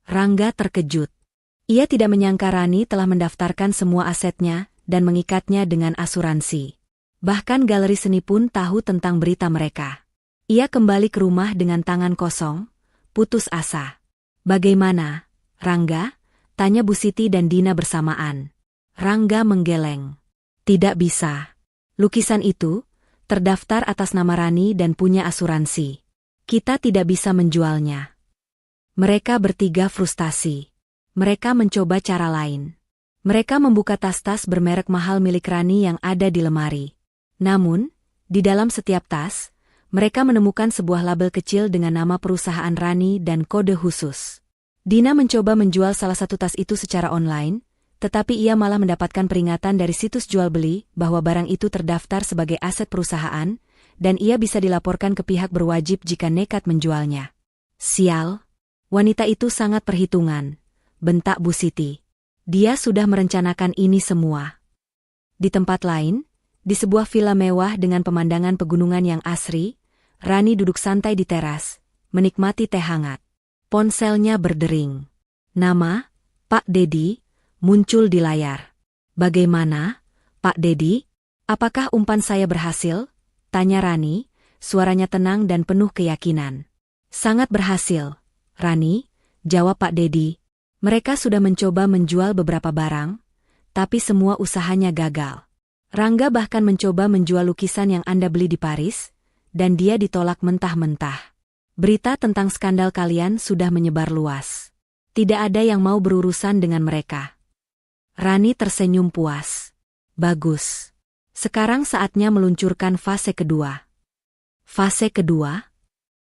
Rangga terkejut. Ia tidak menyangka Rani telah mendaftarkan semua asetnya dan mengikatnya dengan asuransi. Bahkan galeri seni pun tahu tentang berita mereka. Ia kembali ke rumah dengan tangan kosong, putus asa. Bagaimana, Rangga? Tanya Bu Siti dan Dina bersamaan. Rangga menggeleng. Tidak bisa. Lukisan itu terdaftar atas nama Rani dan punya asuransi. Kita tidak bisa menjualnya. Mereka bertiga frustasi. Mereka mencoba cara lain. Mereka membuka tas-tas bermerek mahal milik Rani yang ada di lemari. Namun, di dalam setiap tas, mereka menemukan sebuah label kecil dengan nama perusahaan Rani dan kode khusus. Dina mencoba menjual salah satu tas itu secara online, tetapi ia malah mendapatkan peringatan dari situs jual beli bahwa barang itu terdaftar sebagai aset perusahaan, dan ia bisa dilaporkan ke pihak berwajib jika nekat menjualnya. Sial, wanita itu sangat perhitungan, bentak Bu Siti. Dia sudah merencanakan ini semua. Di tempat lain, di sebuah villa mewah dengan pemandangan pegunungan yang asri, Rani duduk santai di teras, menikmati teh hangat. Ponselnya berdering. Nama, Pak Dedi, muncul di layar. Bagaimana, Pak Dedi? Apakah umpan saya berhasil? Tanya Rani, suaranya tenang dan penuh keyakinan. Sangat berhasil, Rani, jawab Pak Dedi. Mereka sudah mencoba menjual beberapa barang, tapi semua usahanya gagal. Rangga bahkan mencoba menjual lukisan yang Anda beli di Paris, dan dia ditolak mentah-mentah. Berita tentang skandal kalian sudah menyebar luas. Tidak ada yang mau berurusan dengan mereka. Rani tersenyum puas. Bagus. Sekarang saatnya meluncurkan fase kedua. Fase kedua?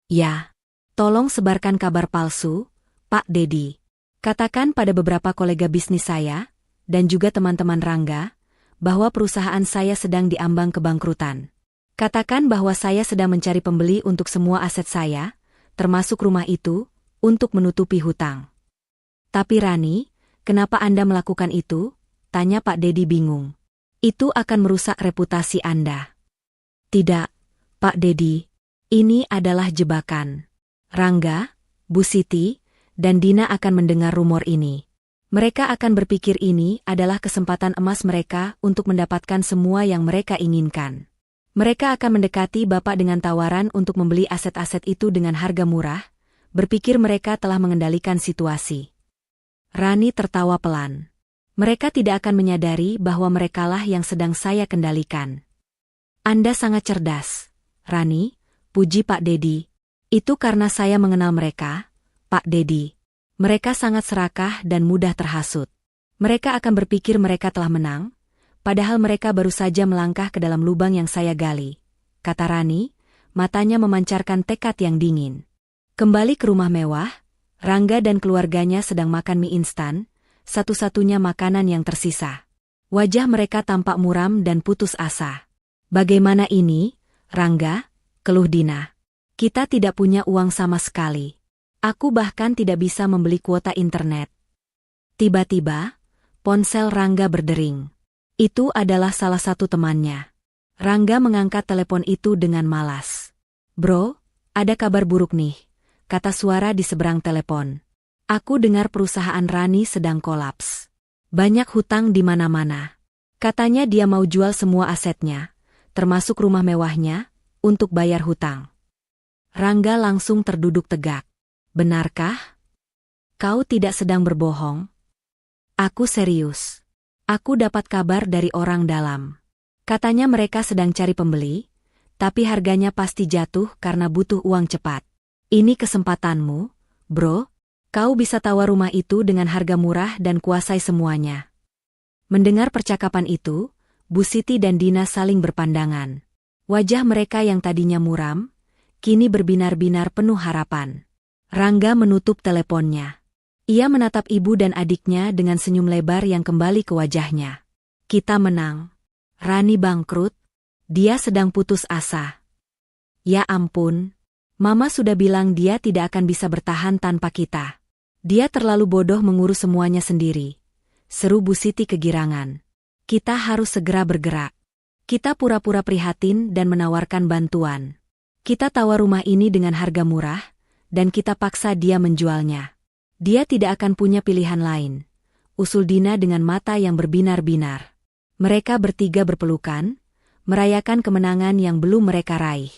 Ya. Tolong sebarkan kabar palsu, Pak Dedi. Katakan pada beberapa kolega bisnis saya, dan juga teman-teman Rangga, bahwa perusahaan saya sedang diambang kebangkrutan. Katakan bahwa saya sedang mencari pembeli untuk semua aset saya, termasuk rumah itu, untuk menutupi hutang. Tapi Rani, Kenapa Anda melakukan itu? Tanya Pak Dedi bingung. Itu akan merusak reputasi Anda. Tidak, Pak Dedi. Ini adalah jebakan. Rangga, Bu Siti, dan Dina akan mendengar rumor ini. Mereka akan berpikir ini adalah kesempatan emas mereka untuk mendapatkan semua yang mereka inginkan. Mereka akan mendekati Bapak dengan tawaran untuk membeli aset-aset itu dengan harga murah, berpikir mereka telah mengendalikan situasi. Rani tertawa pelan. Mereka tidak akan menyadari bahwa merekalah yang sedang saya kendalikan. Anda sangat cerdas, Rani, puji Pak Dedi. Itu karena saya mengenal mereka, Pak Dedi. Mereka sangat serakah dan mudah terhasut. Mereka akan berpikir mereka telah menang, padahal mereka baru saja melangkah ke dalam lubang yang saya gali, kata Rani, matanya memancarkan tekad yang dingin. Kembali ke rumah mewah, Rangga dan keluarganya sedang makan mie instan, satu-satunya makanan yang tersisa. Wajah mereka tampak muram dan putus asa. Bagaimana ini, Rangga? Keluh Dina. Kita tidak punya uang sama sekali. Aku bahkan tidak bisa membeli kuota internet. Tiba-tiba, ponsel Rangga berdering. Itu adalah salah satu temannya. Rangga mengangkat telepon itu dengan malas. Bro, ada kabar buruk nih, kata suara di seberang telepon. Aku dengar perusahaan Rani sedang kolaps. Banyak hutang di mana-mana. Katanya dia mau jual semua asetnya, termasuk rumah mewahnya, untuk bayar hutang. Rangga langsung terduduk tegak. Benarkah? Kau tidak sedang berbohong? Aku serius. Aku dapat kabar dari orang dalam. Katanya mereka sedang cari pembeli, tapi harganya pasti jatuh karena butuh uang cepat. Ini kesempatanmu, bro. Kau bisa tawar rumah itu dengan harga murah dan kuasai semuanya. Mendengar percakapan itu, Bu Siti dan Dina saling berpandangan. Wajah mereka yang tadinya muram, kini berbinar-binar penuh harapan. Rangga menutup teleponnya. Ia menatap ibu dan adiknya dengan senyum lebar yang kembali ke wajahnya. Kita menang. Rani bangkrut. Dia sedang putus asa. Ya ampun. Mama sudah bilang dia tidak akan bisa bertahan tanpa kita. Dia terlalu bodoh mengurus semuanya sendiri. Seru Bu Siti kegirangan. Kita harus segera bergerak. Kita pura-pura prihatin dan menawarkan bantuan. Kita tawar rumah ini dengan harga murah, dan kita paksa dia menjualnya. Dia tidak akan punya pilihan lain. Usul Dina dengan mata yang berbinar-binar. Mereka bertiga berpelukan, merayakan kemenangan yang belum mereka raih.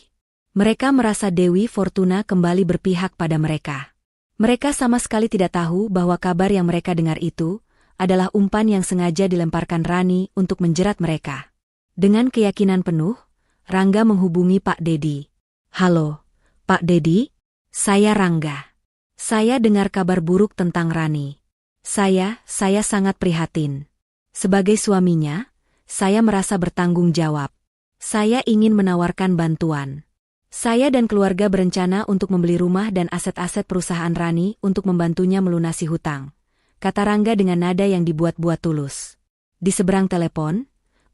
Mereka merasa Dewi Fortuna kembali berpihak pada mereka. Mereka sama sekali tidak tahu bahwa kabar yang mereka dengar itu adalah umpan yang sengaja dilemparkan Rani untuk menjerat mereka. Dengan keyakinan penuh, Rangga menghubungi Pak Dedi. Halo, Pak Dedi? Saya Rangga. Saya dengar kabar buruk tentang Rani. Saya sangat prihatin. Sebagai suaminya, saya merasa bertanggung jawab. Saya ingin menawarkan bantuan. Saya dan keluarga berencana untuk membeli rumah dan aset-aset perusahaan Rani untuk membantunya melunasi hutang, kata Rangga dengan nada yang dibuat-buat tulus. Di seberang telepon,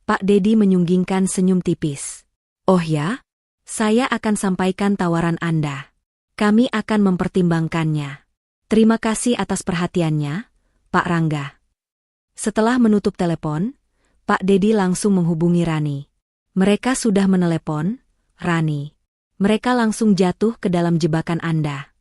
Pak Dedi menyunggingkan senyum tipis. Oh ya? Saya akan sampaikan tawaran Anda. Kami akan mempertimbangkannya. Terima kasih atas perhatiannya, Pak Rangga. Setelah menutup telepon, Pak Dedi langsung menghubungi Rani. Mereka sudah menelepon, Rani. Mereka langsung jatuh ke dalam jebakan Anda.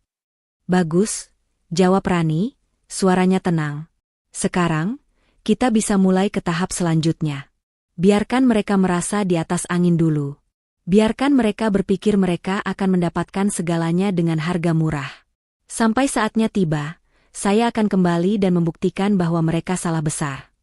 Bagus, jawab Rani, suaranya tenang. Sekarang, kita bisa mulai ke tahap selanjutnya. Biarkan mereka merasa di atas angin dulu. Biarkan mereka berpikir mereka akan mendapatkan segalanya dengan harga murah. Sampai saatnya tiba, saya akan kembali dan membuktikan bahwa mereka salah besar.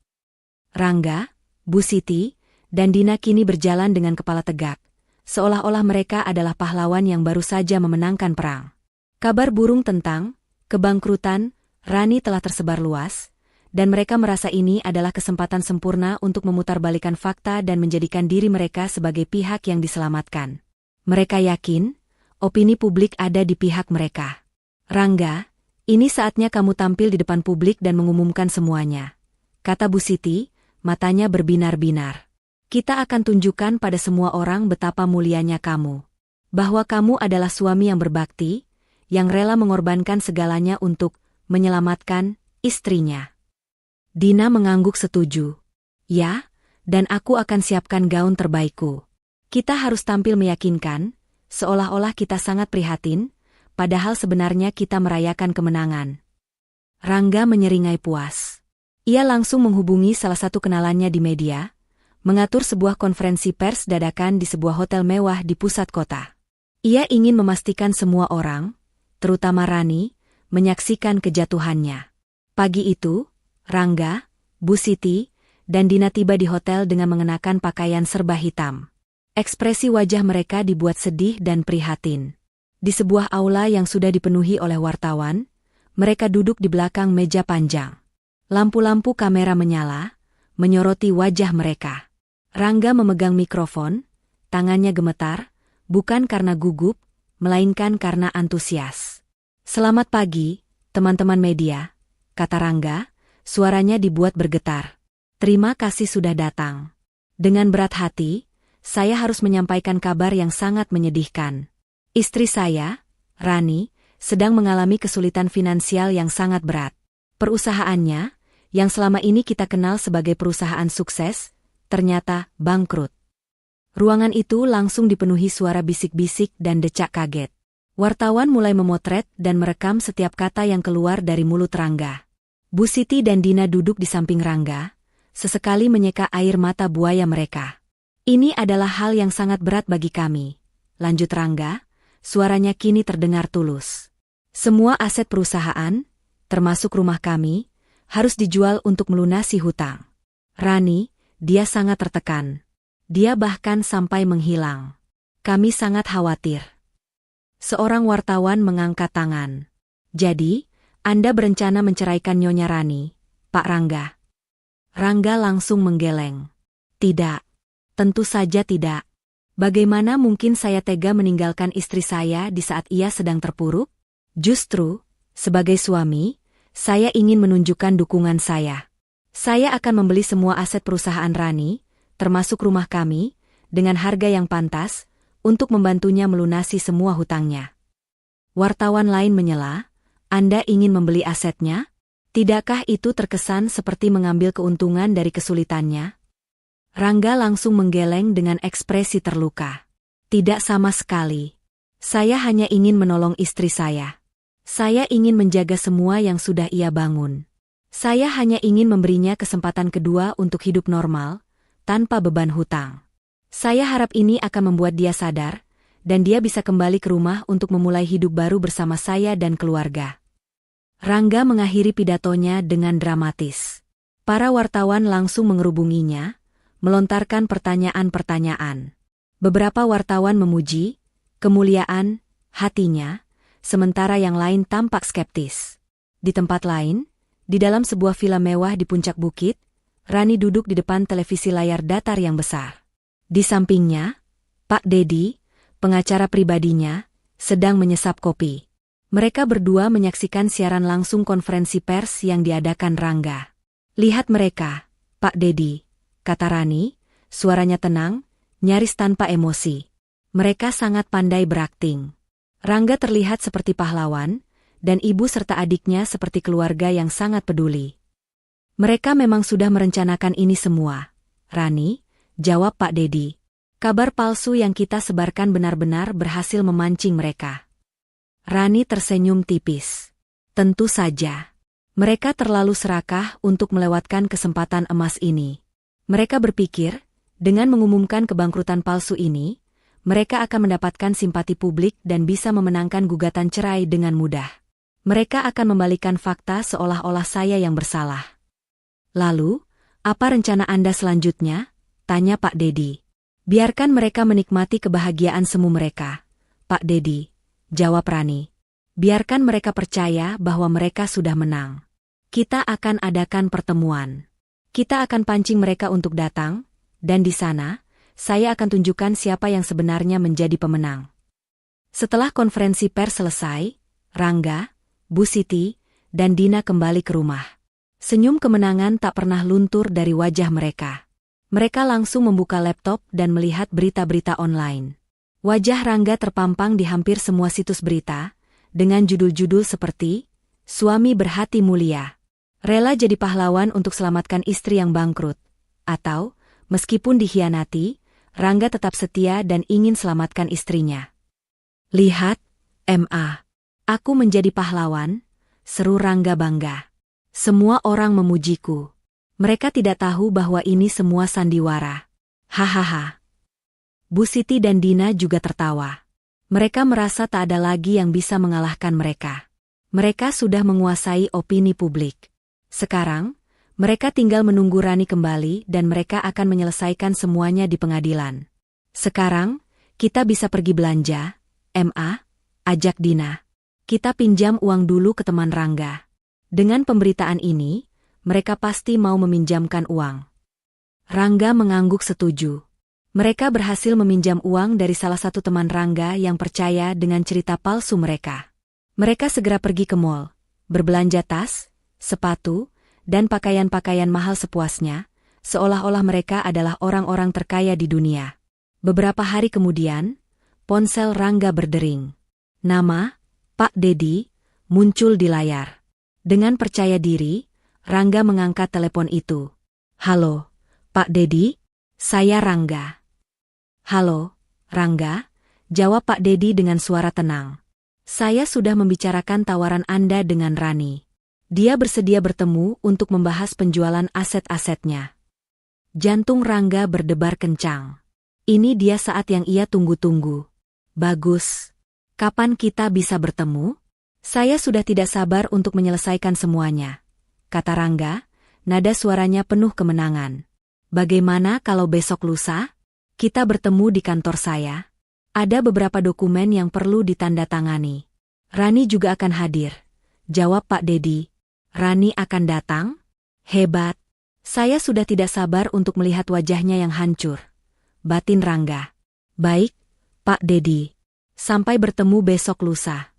Rangga, Bu Siti, dan Dina kini berjalan dengan kepala tegak, seolah-olah mereka adalah pahlawan yang baru saja memenangkan perang. Kabar burung tentang kebangkrutan Rani telah tersebar luas, dan mereka merasa ini adalah kesempatan sempurna untuk memutarbalikkan fakta dan menjadikan diri mereka sebagai pihak yang diselamatkan. Mereka yakin, opini publik ada di pihak mereka. Rangga, ini saatnya kamu tampil di depan publik dan mengumumkan semuanya, kata Bu Siti, matanya berbinar-binar. Kita akan tunjukkan pada semua orang betapa mulianya kamu. Bahwa kamu adalah suami yang berbakti, yang rela mengorbankan segalanya untuk menyelamatkan istrinya. Dina mengangguk setuju. Ya, dan aku akan siapkan gaun terbaikku. Kita harus tampil meyakinkan, seolah-olah kita sangat prihatin, padahal sebenarnya kita merayakan kemenangan. Rangga menyeringai puas. Ia langsung menghubungi salah satu kenalannya di media, mengatur sebuah konferensi pers dadakan di sebuah hotel mewah di pusat kota. Ia ingin memastikan semua orang, terutama Rani, menyaksikan kejatuhannya. Pagi itu, Rangga, Bu Siti, dan Dina tiba di hotel dengan mengenakan pakaian serba hitam. Ekspresi wajah mereka dibuat sedih dan prihatin. Di sebuah aula yang sudah dipenuhi oleh wartawan, mereka duduk di belakang meja panjang. Lampu-lampu kamera menyala, menyoroti wajah mereka. Rangga memegang mikrofon, tangannya gemetar, bukan karena gugup, melainkan karena antusias. "Selamat pagi, teman-teman media," kata Rangga, suaranya dibuat bergetar. "Terima kasih sudah datang. Dengan berat hati, saya harus menyampaikan kabar yang sangat menyedihkan. Istri saya, Rani, sedang mengalami kesulitan finansial yang sangat berat. Perusahaannya, yang selama ini kita kenal sebagai perusahaan sukses, ternyata bangkrut." Ruangan itu langsung dipenuhi suara bisik-bisik dan decak kaget. Wartawan mulai memotret dan merekam setiap kata yang keluar dari mulut Rangga. Bu Siti dan Dina duduk di samping Rangga, sesekali menyeka air mata buaya mereka. "Ini adalah hal yang sangat berat bagi kami," lanjut Rangga, suaranya kini terdengar tulus. "Semua aset perusahaan, termasuk rumah kami, harus dijual untuk melunasi hutang. Rani, dia sangat tertekan. Dia bahkan sampai menghilang. Kami sangat khawatir." Seorang wartawan mengangkat tangan. "Jadi, Anda berencana menceraikan Nyonya Rani, Pak Rangga?" Rangga langsung menggeleng. "Tidak. Tentu saja tidak. Bagaimana mungkin saya tega meninggalkan istri saya di saat ia sedang terpuruk? Justru, sebagai suami, saya ingin menunjukkan dukungan saya. Saya akan membeli semua aset perusahaan Rani, termasuk rumah kami, dengan harga yang pantas, untuk membantunya melunasi semua hutangnya." Wartawan lain menyela, "Anda ingin membeli asetnya? Tidakkah itu terkesan seperti mengambil keuntungan dari kesulitannya?" Rangga langsung menggeleng dengan ekspresi terluka. "Tidak sama sekali. Saya hanya ingin menolong istri saya. Saya ingin menjaga semua yang sudah ia bangun. Saya hanya ingin memberinya kesempatan kedua untuk hidup normal, tanpa beban hutang. Saya harap ini akan membuat dia sadar, dan dia bisa kembali ke rumah untuk memulai hidup baru bersama saya dan keluarga." Rangga mengakhiri pidatonya dengan dramatis. Para wartawan langsung mengerubunginya, melontarkan pertanyaan-pertanyaan. Beberapa wartawan memuji kemuliaan hatinya, sementara yang lain tampak skeptis. Di tempat lain, di dalam sebuah villa mewah di puncak bukit, Rani duduk di depan televisi layar datar yang besar. Di sampingnya, Pak Dedi, pengacara pribadinya, sedang menyesap kopi. Mereka berdua menyaksikan siaran langsung konferensi pers yang diadakan Rangga. "Lihat mereka, Pak Dedi," kata Rani, suaranya tenang, nyaris tanpa emosi. "Mereka sangat pandai berakting. Rangga terlihat seperti pahlawan, dan ibu serta adiknya seperti keluarga yang sangat peduli." "Mereka memang sudah merencanakan ini semua, Rani," jawab Pak Dedi. "Kabar palsu yang kita sebarkan benar-benar berhasil memancing mereka." Rani tersenyum tipis. "Tentu saja. Mereka terlalu serakah untuk melewatkan kesempatan emas ini. Mereka berpikir, dengan mengumumkan kebangkrutan palsu ini, mereka akan mendapatkan simpati publik dan bisa memenangkan gugatan cerai dengan mudah. Mereka akan membalikan fakta seolah-olah saya yang bersalah." "Lalu, apa rencana Anda selanjutnya?" tanya Pak Dedi. "Biarkan mereka menikmati kebahagiaan semu mereka, Pak Dedi," jawab Rani. "Biarkan mereka percaya bahwa mereka sudah menang. Kita akan adakan pertemuan. Kita akan pancing mereka untuk datang, dan di sana, saya akan tunjukkan siapa yang sebenarnya menjadi pemenang." Setelah konferensi pers selesai, Rangga, Bu Siti, dan Dina kembali ke rumah. Senyum kemenangan tak pernah luntur dari wajah mereka. Mereka langsung membuka laptop dan melihat berita-berita online. Wajah Rangga terpampang di hampir semua situs berita, dengan judul-judul seperti "Suami Berhati Mulia", Rela jadi pahlawan untuk selamatkan istri yang bangkrut. Atau, meskipun dikhianati, Rangga tetap setia dan ingin selamatkan istrinya. Lihat, Ma. Aku menjadi pahlawan, seru Rangga bangga. Semua orang memujiku. Mereka tidak tahu bahwa ini semua sandiwara. Hahaha. Bu Siti dan Dina juga tertawa. Mereka merasa tak ada lagi yang bisa mengalahkan mereka. Mereka sudah menguasai opini publik. Sekarang, mereka tinggal menunggu Rani kembali dan mereka akan menyelesaikan semuanya di pengadilan. Sekarang, kita bisa pergi belanja, Ma, ajak Dina. Kita pinjam uang dulu ke teman Rangga. Dengan pemberitaan ini, mereka pasti mau meminjamkan uang. Rangga mengangguk setuju. Mereka berhasil meminjam uang dari salah satu teman Rangga yang percaya dengan cerita palsu mereka. Mereka segera pergi ke mall, berbelanja tas, sepatu, dan pakaian-pakaian mahal sepuasnya, seolah-olah mereka adalah orang-orang terkaya di dunia. Beberapa hari kemudian, ponsel Rangga berdering. Nama, Pak Dedi, muncul di layar. Dengan percaya diri, Rangga mengangkat telepon itu. Halo, Pak Dedi, saya Rangga. Halo, Rangga, jawab Pak Dedi dengan suara tenang. Saya sudah membicarakan tawaran Anda dengan Rani. Dia bersedia bertemu untuk membahas penjualan aset-asetnya. Jantung Rangga berdebar kencang. Ini dia saat yang ia tunggu-tunggu. Bagus. Kapan kita bisa bertemu? Saya sudah tidak sabar untuk menyelesaikan semuanya, kata Rangga, nada suaranya penuh kemenangan. Bagaimana kalau besok lusa? Kita bertemu di kantor saya. Ada beberapa dokumen yang perlu ditandatangani. Rani juga akan hadir, jawab Pak Dedi. Rani akan datang? Hebat. Saya sudah tidak sabar untuk melihat wajahnya yang hancur. Batin Rangga. Baik, Pak Dedi. Sampai bertemu besok lusa.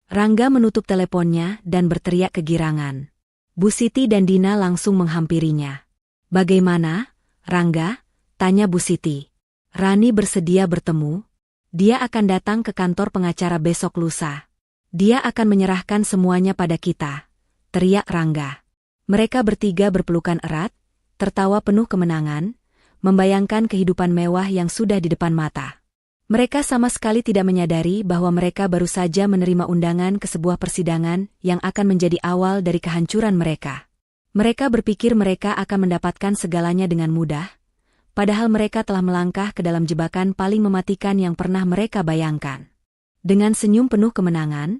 Rangga menutup teleponnya dan berteriak kegirangan. Bu Siti dan Dina langsung menghampirinya. Bagaimana, Rangga? Tanya Bu Siti. Rani bersedia bertemu. Dia akan datang ke kantor pengacara besok lusa. Dia akan menyerahkan semuanya pada kita, teriak Rangga. Mereka bertiga berpelukan erat, tertawa penuh kemenangan, membayangkan kehidupan mewah yang sudah di depan mata. Mereka sama sekali tidak menyadari bahwa mereka baru saja menerima undangan ke sebuah persidangan yang akan menjadi awal dari kehancuran mereka. Mereka berpikir mereka akan mendapatkan segalanya dengan mudah, padahal mereka telah melangkah ke dalam jebakan paling mematikan yang pernah mereka bayangkan. Dengan senyum penuh kemenangan,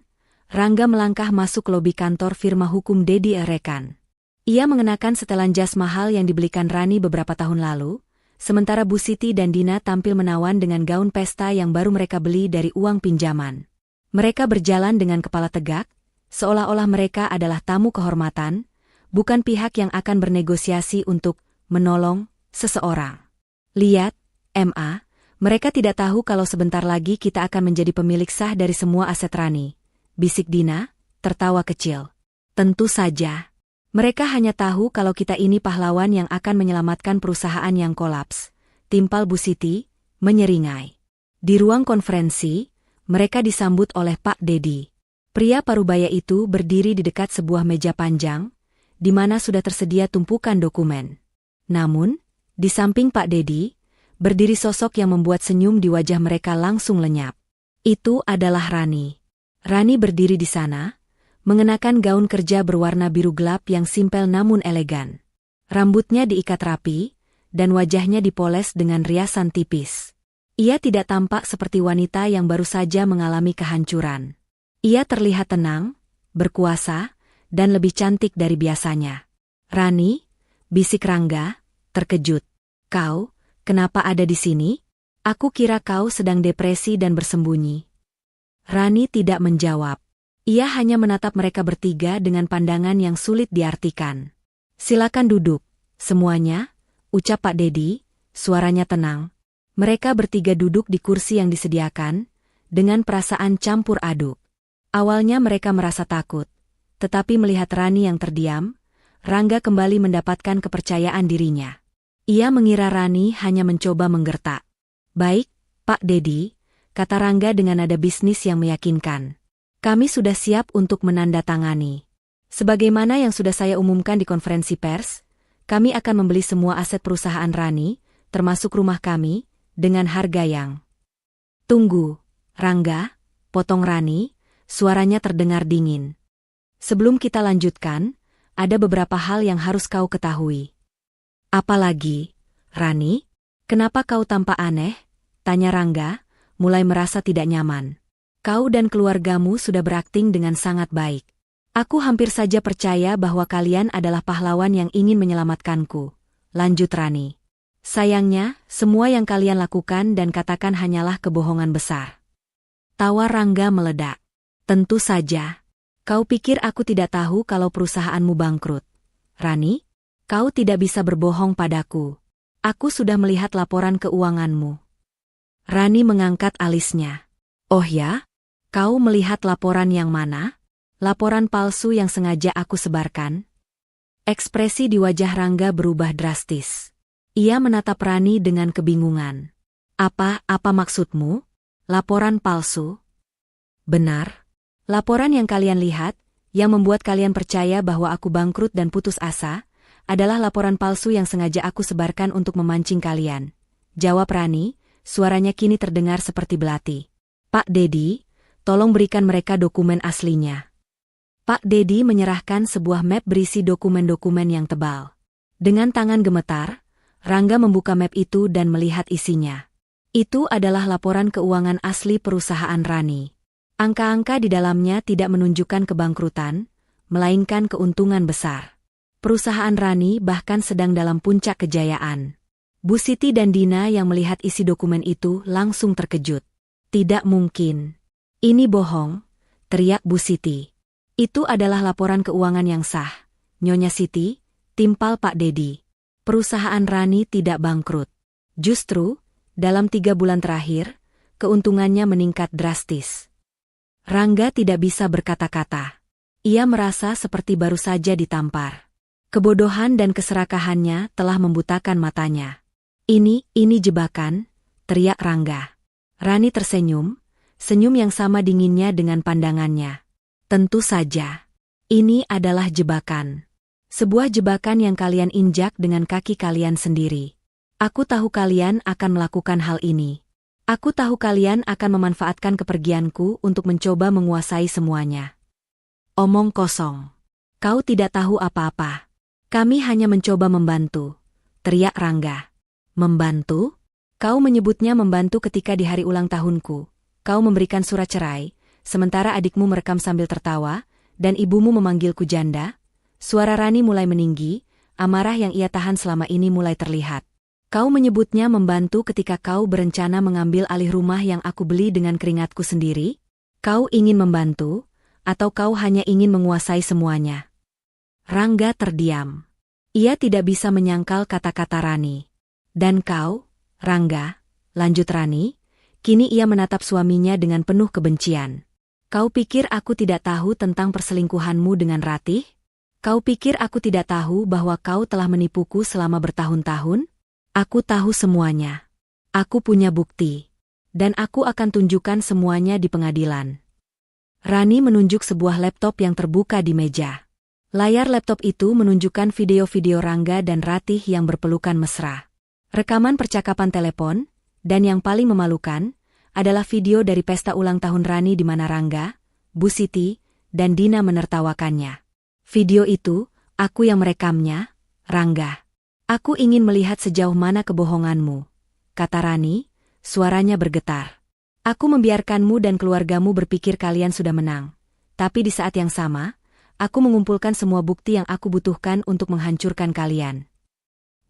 Rangga melangkah masuk ke lobi kantor firma hukum Dedi Rekan. Ia mengenakan setelan jas mahal yang dibelikan Rani beberapa tahun lalu, sementara Bu Siti dan Dina tampil menawan dengan gaun pesta yang baru mereka beli dari uang pinjaman. Mereka berjalan dengan kepala tegak, seolah-olah mereka adalah tamu kehormatan, bukan pihak yang akan bernegosiasi untuk menolong seseorang. Lihat, Ma, mereka tidak tahu kalau sebentar lagi kita akan menjadi pemilik sah dari semua aset Rani, bisik Dina, tertawa kecil. Tentu saja. Mereka hanya tahu kalau kita ini pahlawan yang akan menyelamatkan perusahaan yang kolaps, timpal Bu Siti, menyeringai. Di ruang konferensi, mereka disambut oleh Pak Dedi. Pria parubaya itu berdiri di dekat sebuah meja panjang, di mana sudah tersedia tumpukan dokumen. Namun, di samping Pak Dedi, berdiri sosok yang membuat senyum di wajah mereka langsung lenyap. Itu adalah Rani. Rani berdiri di sana, mengenakan gaun kerja berwarna biru gelap yang simpel namun elegan. Rambutnya diikat rapi, dan wajahnya dipoles dengan riasan tipis. Ia tidak tampak seperti wanita yang baru saja mengalami kehancuran. Ia terlihat tenang, berkuasa, dan lebih cantik dari biasanya. Rani, bisik Rangga, terkejut. Kau, kenapa ada di sini? Aku kira kau sedang depresi dan bersembunyi. Rani tidak menjawab. Ia hanya menatap mereka bertiga dengan pandangan yang sulit diartikan. Silakan duduk, semuanya, ucap Pak Dedi, suaranya tenang. Mereka bertiga duduk di kursi yang disediakan, dengan perasaan campur aduk. Awalnya mereka merasa takut, tetapi melihat Rani yang terdiam, Rangga kembali mendapatkan kepercayaan dirinya. Ia mengira Rani hanya mencoba menggertak. Baik, Pak Dedi, kata Rangga dengan nada bisnis yang meyakinkan. Kami sudah siap untuk menandatangani. Sebagaimana yang sudah saya umumkan di konferensi pers, kami akan membeli semua aset perusahaan Rani, termasuk rumah kami, dengan harga yang... Tunggu, Rangga, potong Rani, suaranya terdengar dingin. Sebelum kita lanjutkan, ada beberapa hal yang harus kau ketahui. Apalagi, Rani? Kenapa kau tampak aneh? Tanya Rangga, mulai merasa tidak nyaman. Kau dan keluargamu sudah berakting dengan sangat baik. Aku hampir saja percaya bahwa kalian adalah pahlawan yang ingin menyelamatkanku. Lanjut Rani. Sayangnya, semua yang kalian lakukan dan katakan hanyalah kebohongan besar. Tawa Rangga meledak. Tentu saja. Kau pikir aku tidak tahu kalau perusahaanmu bangkrut? Rani, kau tidak bisa berbohong padaku. Aku sudah melihat laporan keuanganmu. Rani mengangkat alisnya. Oh ya? Kau melihat laporan yang mana? Laporan palsu yang sengaja aku sebarkan? Ekspresi di wajah Rangga berubah drastis. Ia menatap Rani dengan kebingungan. Apa maksudmu? Laporan palsu? Benar. Laporan yang kalian lihat, yang membuat kalian percaya bahwa aku bangkrut dan putus asa, adalah laporan palsu yang sengaja aku sebarkan untuk memancing kalian. Jawab Rani, suaranya kini terdengar seperti belati. Pak Dedi, tolong berikan mereka dokumen aslinya. Pak Dedi menyerahkan sebuah map berisi dokumen-dokumen yang tebal. Dengan tangan gemetar, Rangga membuka map itu dan melihat isinya. Itu adalah laporan keuangan asli perusahaan Rani. Angka-angka di dalamnya tidak menunjukkan kebangkrutan, melainkan keuntungan besar. Perusahaan Rani bahkan sedang dalam puncak kejayaan. Bu Siti dan Dina yang melihat isi dokumen itu langsung terkejut. Tidak mungkin. Ini bohong, teriak Bu Siti. Itu adalah laporan keuangan yang sah. Nyonya Siti, timpal Pak Dedi. Perusahaan Rani tidak bangkrut. Justru, dalam 3 bulan terakhir, keuntungannya meningkat drastis. Rangga tidak bisa berkata-kata. Ia merasa seperti baru saja ditampar. Kebodohan dan keserakahannya telah membutakan matanya. Ini jebakan, teriak Rangga. Rani tersenyum, senyum yang sama dinginnya dengan pandangannya. Tentu saja. Ini adalah jebakan. Sebuah jebakan yang kalian injak dengan kaki kalian sendiri. Aku tahu kalian akan melakukan hal ini. Aku tahu kalian akan memanfaatkan kepergianku untuk mencoba menguasai semuanya. Omong kosong. Kau tidak tahu apa-apa. Kami hanya mencoba membantu, teriak Rangga. Membantu? Kau menyebutnya membantu ketika di hari ulang tahunku. Kau memberikan surat cerai, sementara adikmu merekam sambil tertawa, dan ibumu memanggilku janda. Suara Rani mulai meninggi, amarah yang ia tahan selama ini mulai terlihat. Kau menyebutnya membantu ketika kau berencana mengambil alih rumah yang aku beli dengan keringatku sendiri? Kau ingin membantu, atau kau hanya ingin menguasai semuanya? Rangga terdiam. Ia tidak bisa menyangkal kata-kata Rani. Dan kau, Rangga, lanjut Rani, kini ia menatap suaminya dengan penuh kebencian. Kau pikir aku tidak tahu tentang perselingkuhanmu dengan Ratih? Kau pikir aku tidak tahu bahwa kau telah menipuku selama bertahun-tahun? Aku tahu semuanya. Aku punya bukti. Dan aku akan tunjukkan semuanya di pengadilan. Rani menunjuk sebuah laptop yang terbuka di meja. Layar laptop itu menunjukkan video-video Rangga dan Ratih yang berpelukan mesra. Rekaman percakapan telepon, dan yang paling memalukan, adalah video dari pesta ulang tahun Rani di mana Rangga, Bu Siti, dan Dina menertawakannya. Video itu, aku yang merekamnya, Rangga. Aku ingin melihat sejauh mana kebohonganmu, kata Rani, suaranya bergetar. Aku membiarkanmu dan keluargamu berpikir kalian sudah menang. Tapi di saat yang sama, aku mengumpulkan semua bukti yang aku butuhkan untuk menghancurkan kalian.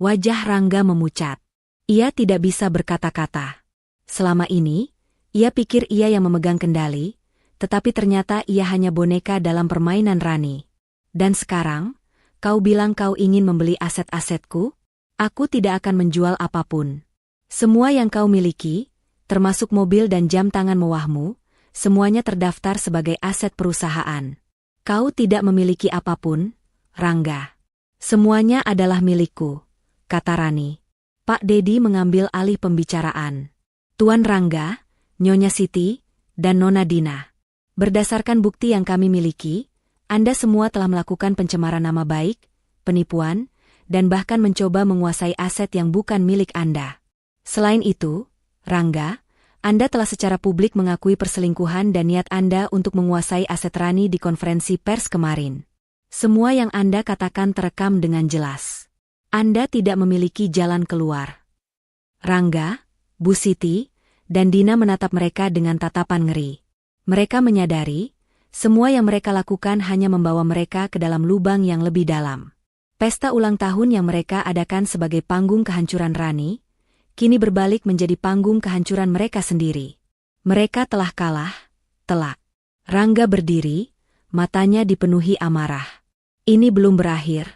Wajah Rangga memucat. Ia tidak bisa berkata-kata. Selama ini, ia pikir ia yang memegang kendali, tetapi ternyata ia hanya boneka dalam permainan Rani. Dan sekarang, kau bilang kau ingin membeli aset-asetku? Aku tidak akan menjual apapun. Semua yang kau miliki, termasuk mobil dan jam tangan mewahmu, semuanya terdaftar sebagai aset perusahaan. Kau tidak memiliki apapun, Rangga. Semuanya adalah milikku, kata Rani. Pak Dedi mengambil alih pembicaraan. Tuan Rangga, Nyonya Siti, dan Nona Dina. Berdasarkan bukti yang kami miliki, Anda semua telah melakukan pencemaran nama baik, penipuan, dan bahkan mencoba menguasai aset yang bukan milik Anda. Selain itu, Rangga, Anda telah secara publik mengakui perselingkuhan dan niat Anda untuk menguasai aset Rani di konferensi pers kemarin. Semua yang Anda katakan terekam dengan jelas. Anda tidak memiliki jalan keluar. Rangga, Bu Siti, dan Dina menatap mereka dengan tatapan ngeri. Mereka menyadari, semua yang mereka lakukan hanya membawa mereka ke dalam lubang yang lebih dalam. Pesta ulang tahun yang mereka adakan sebagai panggung kehancuran Rani, kini berbalik menjadi panggung kehancuran mereka sendiri. Mereka telah kalah, telak. Rangga berdiri, matanya dipenuhi amarah. Ini belum berakhir,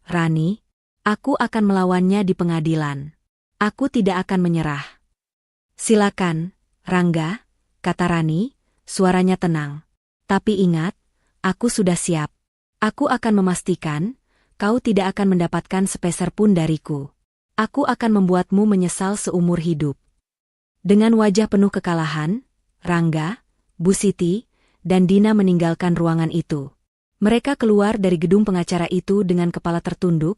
Rani. Aku akan melawannya di pengadilan. Aku tidak akan menyerah. Silakan, Rangga, kata Rani, suaranya tenang. Tapi ingat, aku sudah siap. Aku akan memastikan, kau tidak akan mendapatkan sepeser pun dariku. Aku akan membuatmu menyesal seumur hidup. Dengan wajah penuh kekalahan, Rangga, Bu Siti, dan Dina meninggalkan ruangan itu. Mereka keluar dari gedung pengacara itu dengan kepala tertunduk,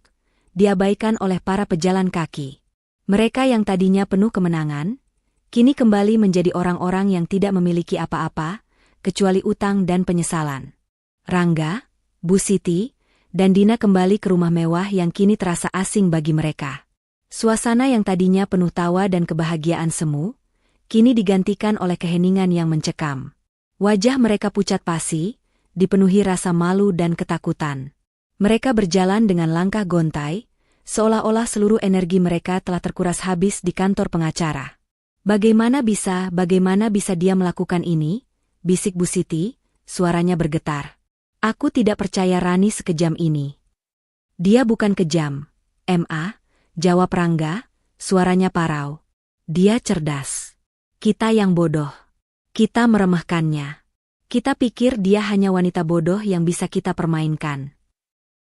diabaikan oleh para pejalan kaki. Mereka yang tadinya penuh kemenangan, kini kembali menjadi orang-orang yang tidak memiliki apa-apa, kecuali utang dan penyesalan. Rangga, Bu Siti, dan Dina kembali ke rumah mewah yang kini terasa asing bagi mereka. Suasana yang tadinya penuh tawa dan kebahagiaan semu, kini digantikan oleh keheningan yang mencekam. Wajah mereka pucat pasi, dipenuhi rasa malu dan ketakutan. Mereka berjalan dengan langkah gontai, seolah-olah seluruh energi mereka telah terkuras habis di kantor pengacara. Bagaimana bisa dia melakukan ini? Bisik Bu Siti, suaranya bergetar. Aku tidak percaya Rani sekejam ini. Dia bukan kejam, Ma, jawab Rangga, suaranya parau. Dia cerdas. Kita yang bodoh. Kita meremehkannya. Kita pikir dia hanya wanita bodoh yang bisa kita permainkan.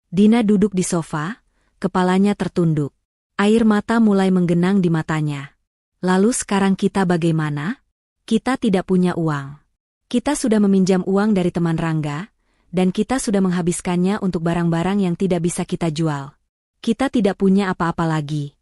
Dina duduk di sofa, kepalanya tertunduk. Air mata mulai menggenang di matanya. Lalu sekarang kita bagaimana? Kita tidak punya uang. Kita sudah meminjam uang dari teman Rangga, dan kita sudah menghabiskannya untuk barang-barang yang tidak bisa kita jual. Kita tidak punya apa-apa lagi.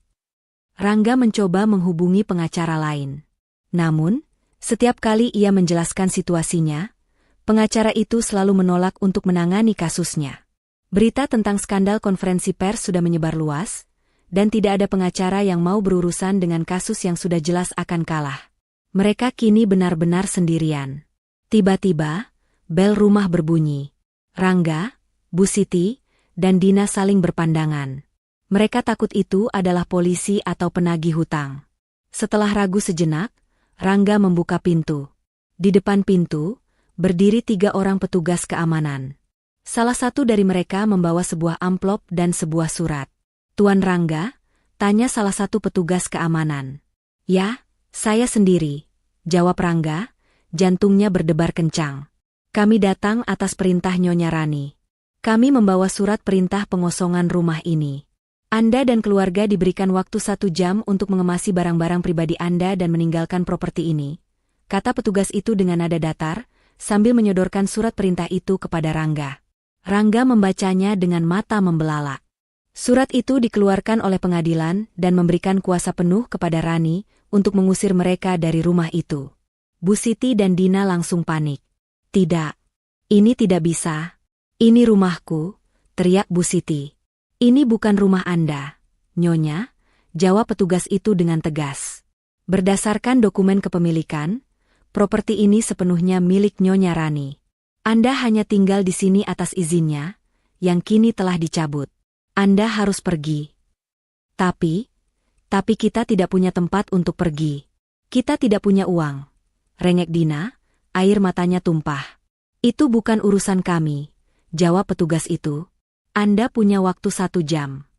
Rangga mencoba menghubungi pengacara lain. Namun, setiap kali ia menjelaskan situasinya, pengacara itu selalu menolak untuk menangani kasusnya. Berita tentang skandal konferensi pers sudah menyebar luas, dan tidak ada pengacara yang mau berurusan dengan kasus yang sudah jelas akan kalah. Mereka kini benar-benar sendirian. Tiba-tiba, bel rumah berbunyi. Rangga, Bu Siti, dan Dina saling berpandangan. Mereka takut itu adalah polisi atau penagih hutang. Setelah ragu sejenak, Rangga membuka pintu. Di depan pintu, berdiri 3 orang petugas keamanan. Salah satu dari mereka membawa sebuah amplop dan sebuah surat. Tuan Rangga, tanya salah satu petugas keamanan. Ya, saya sendiri, jawab Rangga, jantungnya berdebar kencang. Kami datang atas perintah Nyonya Rani. Kami membawa surat perintah pengosongan rumah ini. Anda dan keluarga diberikan waktu 1 jam untuk mengemasi barang-barang pribadi Anda dan meninggalkan properti ini, kata petugas itu dengan nada datar, sambil menyodorkan surat perintah itu kepada Rangga. Rangga membacanya dengan mata membelalak. Surat itu dikeluarkan oleh pengadilan dan memberikan kuasa penuh kepada Rani untuk mengusir mereka dari rumah itu. Bu Siti dan Dina langsung panik. Tidak. Ini tidak bisa. Ini rumahku, teriak Bu Siti. Ini bukan rumah Anda, Nyonya, jawab petugas itu dengan tegas. Berdasarkan dokumen kepemilikan, properti ini sepenuhnya milik Nyonya Rani. Anda hanya tinggal di sini atas izinnya, yang kini telah dicabut. Anda harus pergi. Tapi kita tidak punya tempat untuk pergi. Kita tidak punya uang. Rengek Dina, air matanya tumpah. Itu bukan urusan kami, jawab petugas itu. Anda punya waktu 1 jam.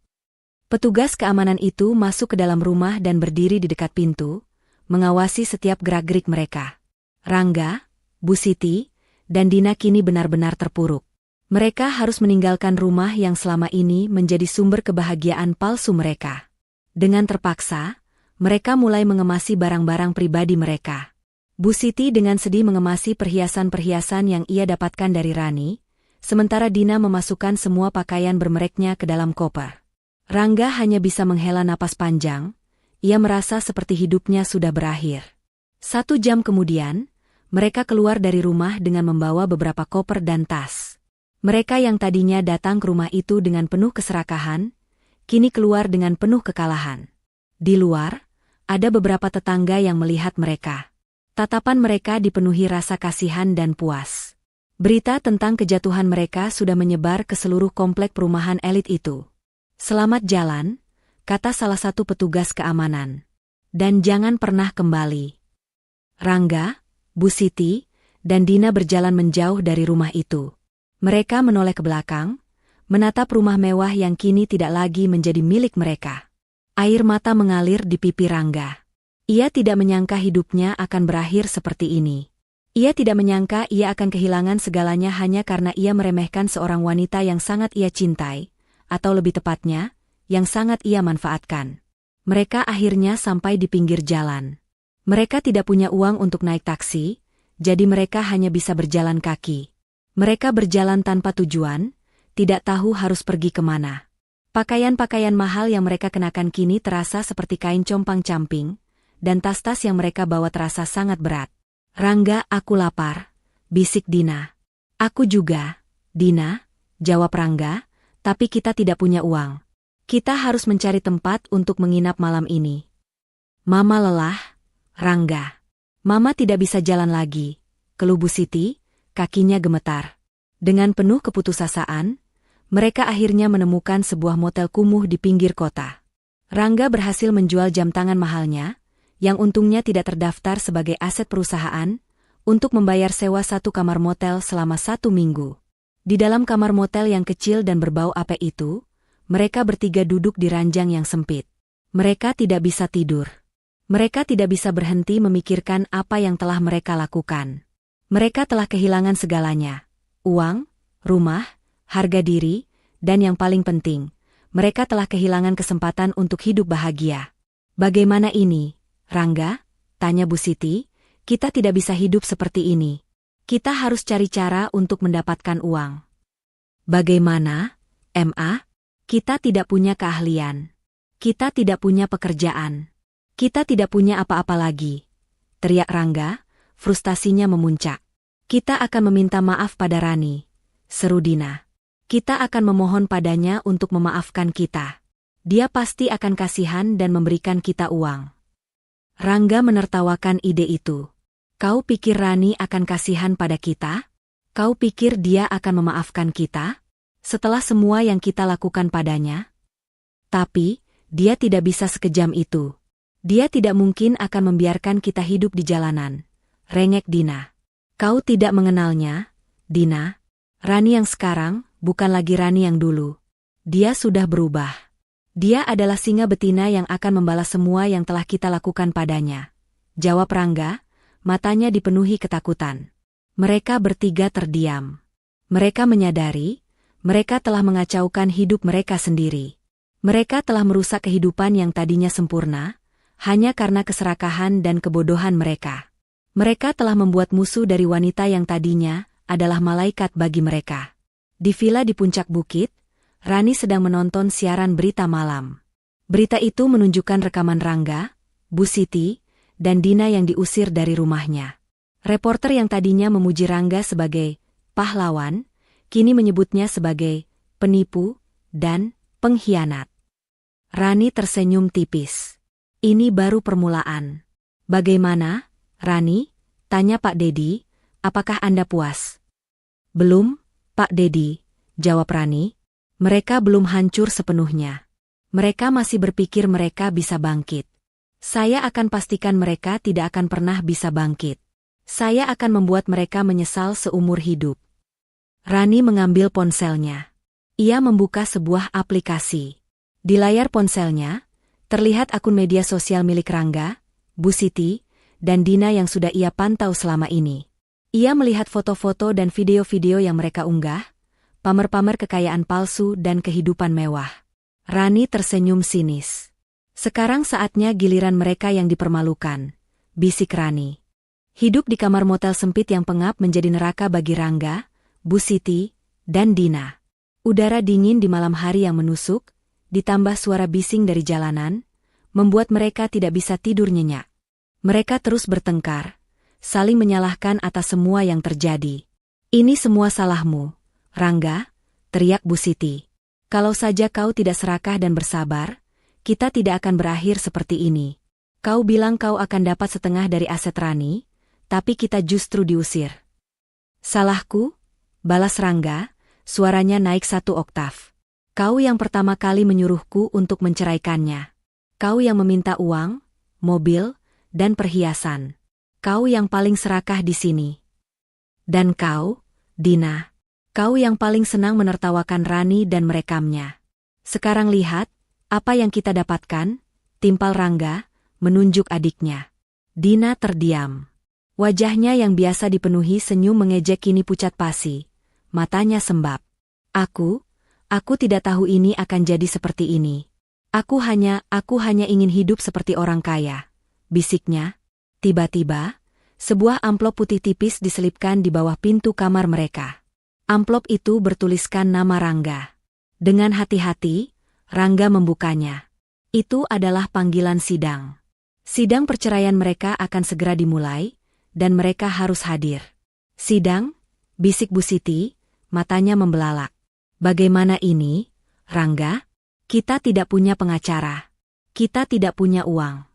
Petugas keamanan itu masuk ke dalam rumah dan berdiri di dekat pintu, mengawasi setiap gerak-gerik mereka. Rangga, Bu Siti, dan Dina kini benar-benar terpuruk. Mereka harus meninggalkan rumah yang selama ini menjadi sumber kebahagiaan palsu mereka. Dengan terpaksa, mereka mulai mengemasi barang-barang pribadi mereka. Bu Siti dengan sedih mengemasi perhiasan-perhiasan yang ia dapatkan dari Rani, sementara Dina memasukkan semua pakaian bermereknya ke dalam koper. Rangga hanya bisa menghela napas panjang, ia merasa seperti hidupnya sudah berakhir. 1 jam kemudian, mereka keluar dari rumah dengan membawa beberapa koper dan tas. Mereka yang tadinya datang ke rumah itu dengan penuh keserakahan, kini keluar dengan penuh kekalahan. Di luar, ada beberapa tetangga yang melihat mereka. Tatapan mereka dipenuhi rasa kasihan dan puas. Berita tentang kejatuhan mereka sudah menyebar ke seluruh komplek perumahan elit itu. "Selamat jalan," kata salah satu petugas keamanan. "Dan jangan pernah kembali." Rangga, Bu Siti, dan Dina berjalan menjauh dari rumah itu. Mereka menoleh ke belakang, menatap rumah mewah yang kini tidak lagi menjadi milik mereka. Air mata mengalir di pipi Rangga. Ia tidak menyangka hidupnya akan berakhir seperti ini. Ia tidak menyangka ia akan kehilangan segalanya hanya karena ia meremehkan seorang wanita yang sangat ia cintai, atau lebih tepatnya, yang sangat ia manfaatkan. Mereka akhirnya sampai di pinggir jalan. Mereka tidak punya uang untuk naik taksi, jadi mereka hanya bisa berjalan kaki. Mereka berjalan tanpa tujuan, tidak tahu harus pergi kemana. Pakaian-pakaian mahal yang mereka kenakan kini terasa seperti kain compang-camping, dan tas-tas yang mereka bawa terasa sangat berat. "Rangga, aku lapar," bisik Dina. "Aku juga, Dina," jawab Rangga, "tapi kita tidak punya uang. Kita harus mencari tempat untuk menginap malam ini." "Mama lelah, Rangga. Mama tidak bisa jalan lagi," keluh Bu Siti, kakinya gemetar. Dengan penuh keputusasaan, mereka akhirnya menemukan sebuah motel kumuh di pinggir kota. Rangga berhasil menjual jam tangan mahalnya, yang untungnya tidak terdaftar sebagai aset perusahaan, untuk membayar sewa 1 kamar motel selama 1 minggu. Di dalam kamar motel yang kecil dan berbau apek itu, mereka bertiga duduk di ranjang yang sempit. Mereka tidak bisa tidur. Mereka tidak bisa berhenti memikirkan apa yang telah mereka lakukan. Mereka telah kehilangan segalanya. Uang, rumah, harga diri, dan yang paling penting, mereka telah kehilangan kesempatan untuk hidup bahagia. "Bagaimana ini, Rangga?" tanya Bu Siti. "Kita tidak bisa hidup seperti ini. Kita harus cari cara untuk mendapatkan uang." "Bagaimana, Ma? Kita tidak punya keahlian. Kita tidak punya pekerjaan. Kita tidak punya apa-apa lagi," teriak Rangga, frustasinya memuncak. "Kita akan meminta maaf pada Rani," seru Dina. "Kita akan memohon padanya untuk memaafkan kita. Dia pasti akan kasihan dan memberikan kita uang." Rangga menertawakan ide itu. "Kau pikir Rani akan kasihan pada kita? Kau pikir dia akan memaafkan kita? Setelah semua yang kita lakukan padanya? Tapi, dia tidak bisa sekejam itu. Dia tidak mungkin akan membiarkan kita hidup di jalanan," rengek Dina. "Kau tidak mengenalnya, Dina. Rani yang sekarang, bukan lagi Rani yang dulu. Dia sudah berubah. Dia adalah singa betina yang akan membalas semua yang telah kita lakukan padanya," jawab Rangga, matanya dipenuhi ketakutan. Mereka bertiga terdiam. Mereka menyadari, mereka telah mengacaukan hidup mereka sendiri. Mereka telah merusak kehidupan yang tadinya sempurna, hanya karena keserakahan dan kebodohan mereka. Mereka telah membuat musuh dari wanita yang tadinya adalah malaikat bagi mereka. Di villa di puncak bukit, Rani sedang menonton siaran berita malam. Berita itu menunjukkan rekaman Rangga, Bu Siti, dan Dina yang diusir dari rumahnya. Reporter yang tadinya memuji Rangga sebagai pahlawan, kini menyebutnya sebagai penipu dan pengkhianat. Rani tersenyum tipis. "Ini baru permulaan. Bagaimana, Rani?" tanya Pak Dedi. "Apakah Anda puas?" "Belum, Pak Dedi," jawab Rani. "Mereka belum hancur sepenuhnya. Mereka masih berpikir mereka bisa bangkit. Saya akan pastikan mereka tidak akan pernah bisa bangkit. Saya akan membuat mereka menyesal seumur hidup." Rani mengambil ponselnya. Ia membuka sebuah aplikasi. Di layar ponselnya, terlihat akun media sosial milik Rangga, Bu Siti, dan Dina yang sudah ia pantau selama ini. Ia melihat foto-foto dan video-video yang mereka unggah, pamer-pamer kekayaan palsu dan kehidupan mewah. Rani tersenyum sinis. "Sekarang saatnya giliran mereka yang dipermalukan," bisik Rani. Hidup di kamar motel sempit yang pengap menjadi neraka bagi Rangga, Bu Siti, dan Dina. Udara dingin di malam hari yang menusuk, ditambah suara bising dari jalanan, membuat mereka tidak bisa tidur nyenyak. Mereka terus bertengkar, saling menyalahkan atas semua yang terjadi. "Ini semua salahmu, Rangga," teriak Bu Siti. "Kalau saja kau tidak serakah dan bersabar, kita tidak akan berakhir seperti ini. Kau bilang kau akan dapat setengah dari aset Rani, tapi kita justru diusir." "Salahku?" balas Rangga, suaranya naik 1 oktav. "Kau yang pertama kali menyuruhku untuk menceraikannya. Kau yang meminta uang, mobil, dan perhiasan. Kau yang paling serakah di sini. Dan kau, Dina, kau yang paling senang menertawakan Rani dan merekamnya. Sekarang lihat, apa yang kita dapatkan," timpal Rangga, menunjuk adiknya. Dina terdiam. Wajahnya yang biasa dipenuhi senyum mengejek kini pucat pasi. Matanya sembab. Aku tidak tahu ini akan jadi seperti ini. Aku hanya ingin hidup seperti orang kaya," bisiknya. Tiba-tiba, sebuah amplop putih tipis diselipkan di bawah pintu kamar mereka. Amplop itu bertuliskan nama Rangga. Dengan hati-hati, Rangga membukanya. Itu adalah panggilan sidang. Sidang perceraian mereka akan segera dimulai, dan mereka harus hadir. "Sidang?" bisik Bu Siti, matanya membelalak. "Bagaimana ini, Rangga? Kita tidak punya pengacara. Kita tidak punya uang."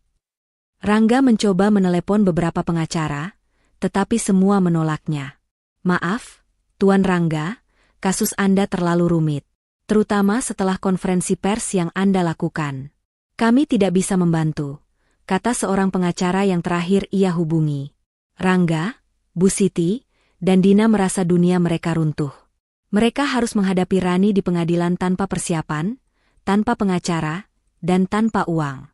Rangga mencoba menelepon beberapa pengacara, tetapi semua menolaknya. "Maaf, Tuan Rangga, kasus Anda terlalu rumit. Terutama setelah konferensi pers yang Anda lakukan. Kami tidak bisa membantu," kata seorang pengacara yang terakhir ia hubungi. Rangga, Bu Siti, dan Dina merasa dunia mereka runtuh. Mereka harus menghadapi Rani di pengadilan tanpa persiapan, tanpa pengacara, dan tanpa uang.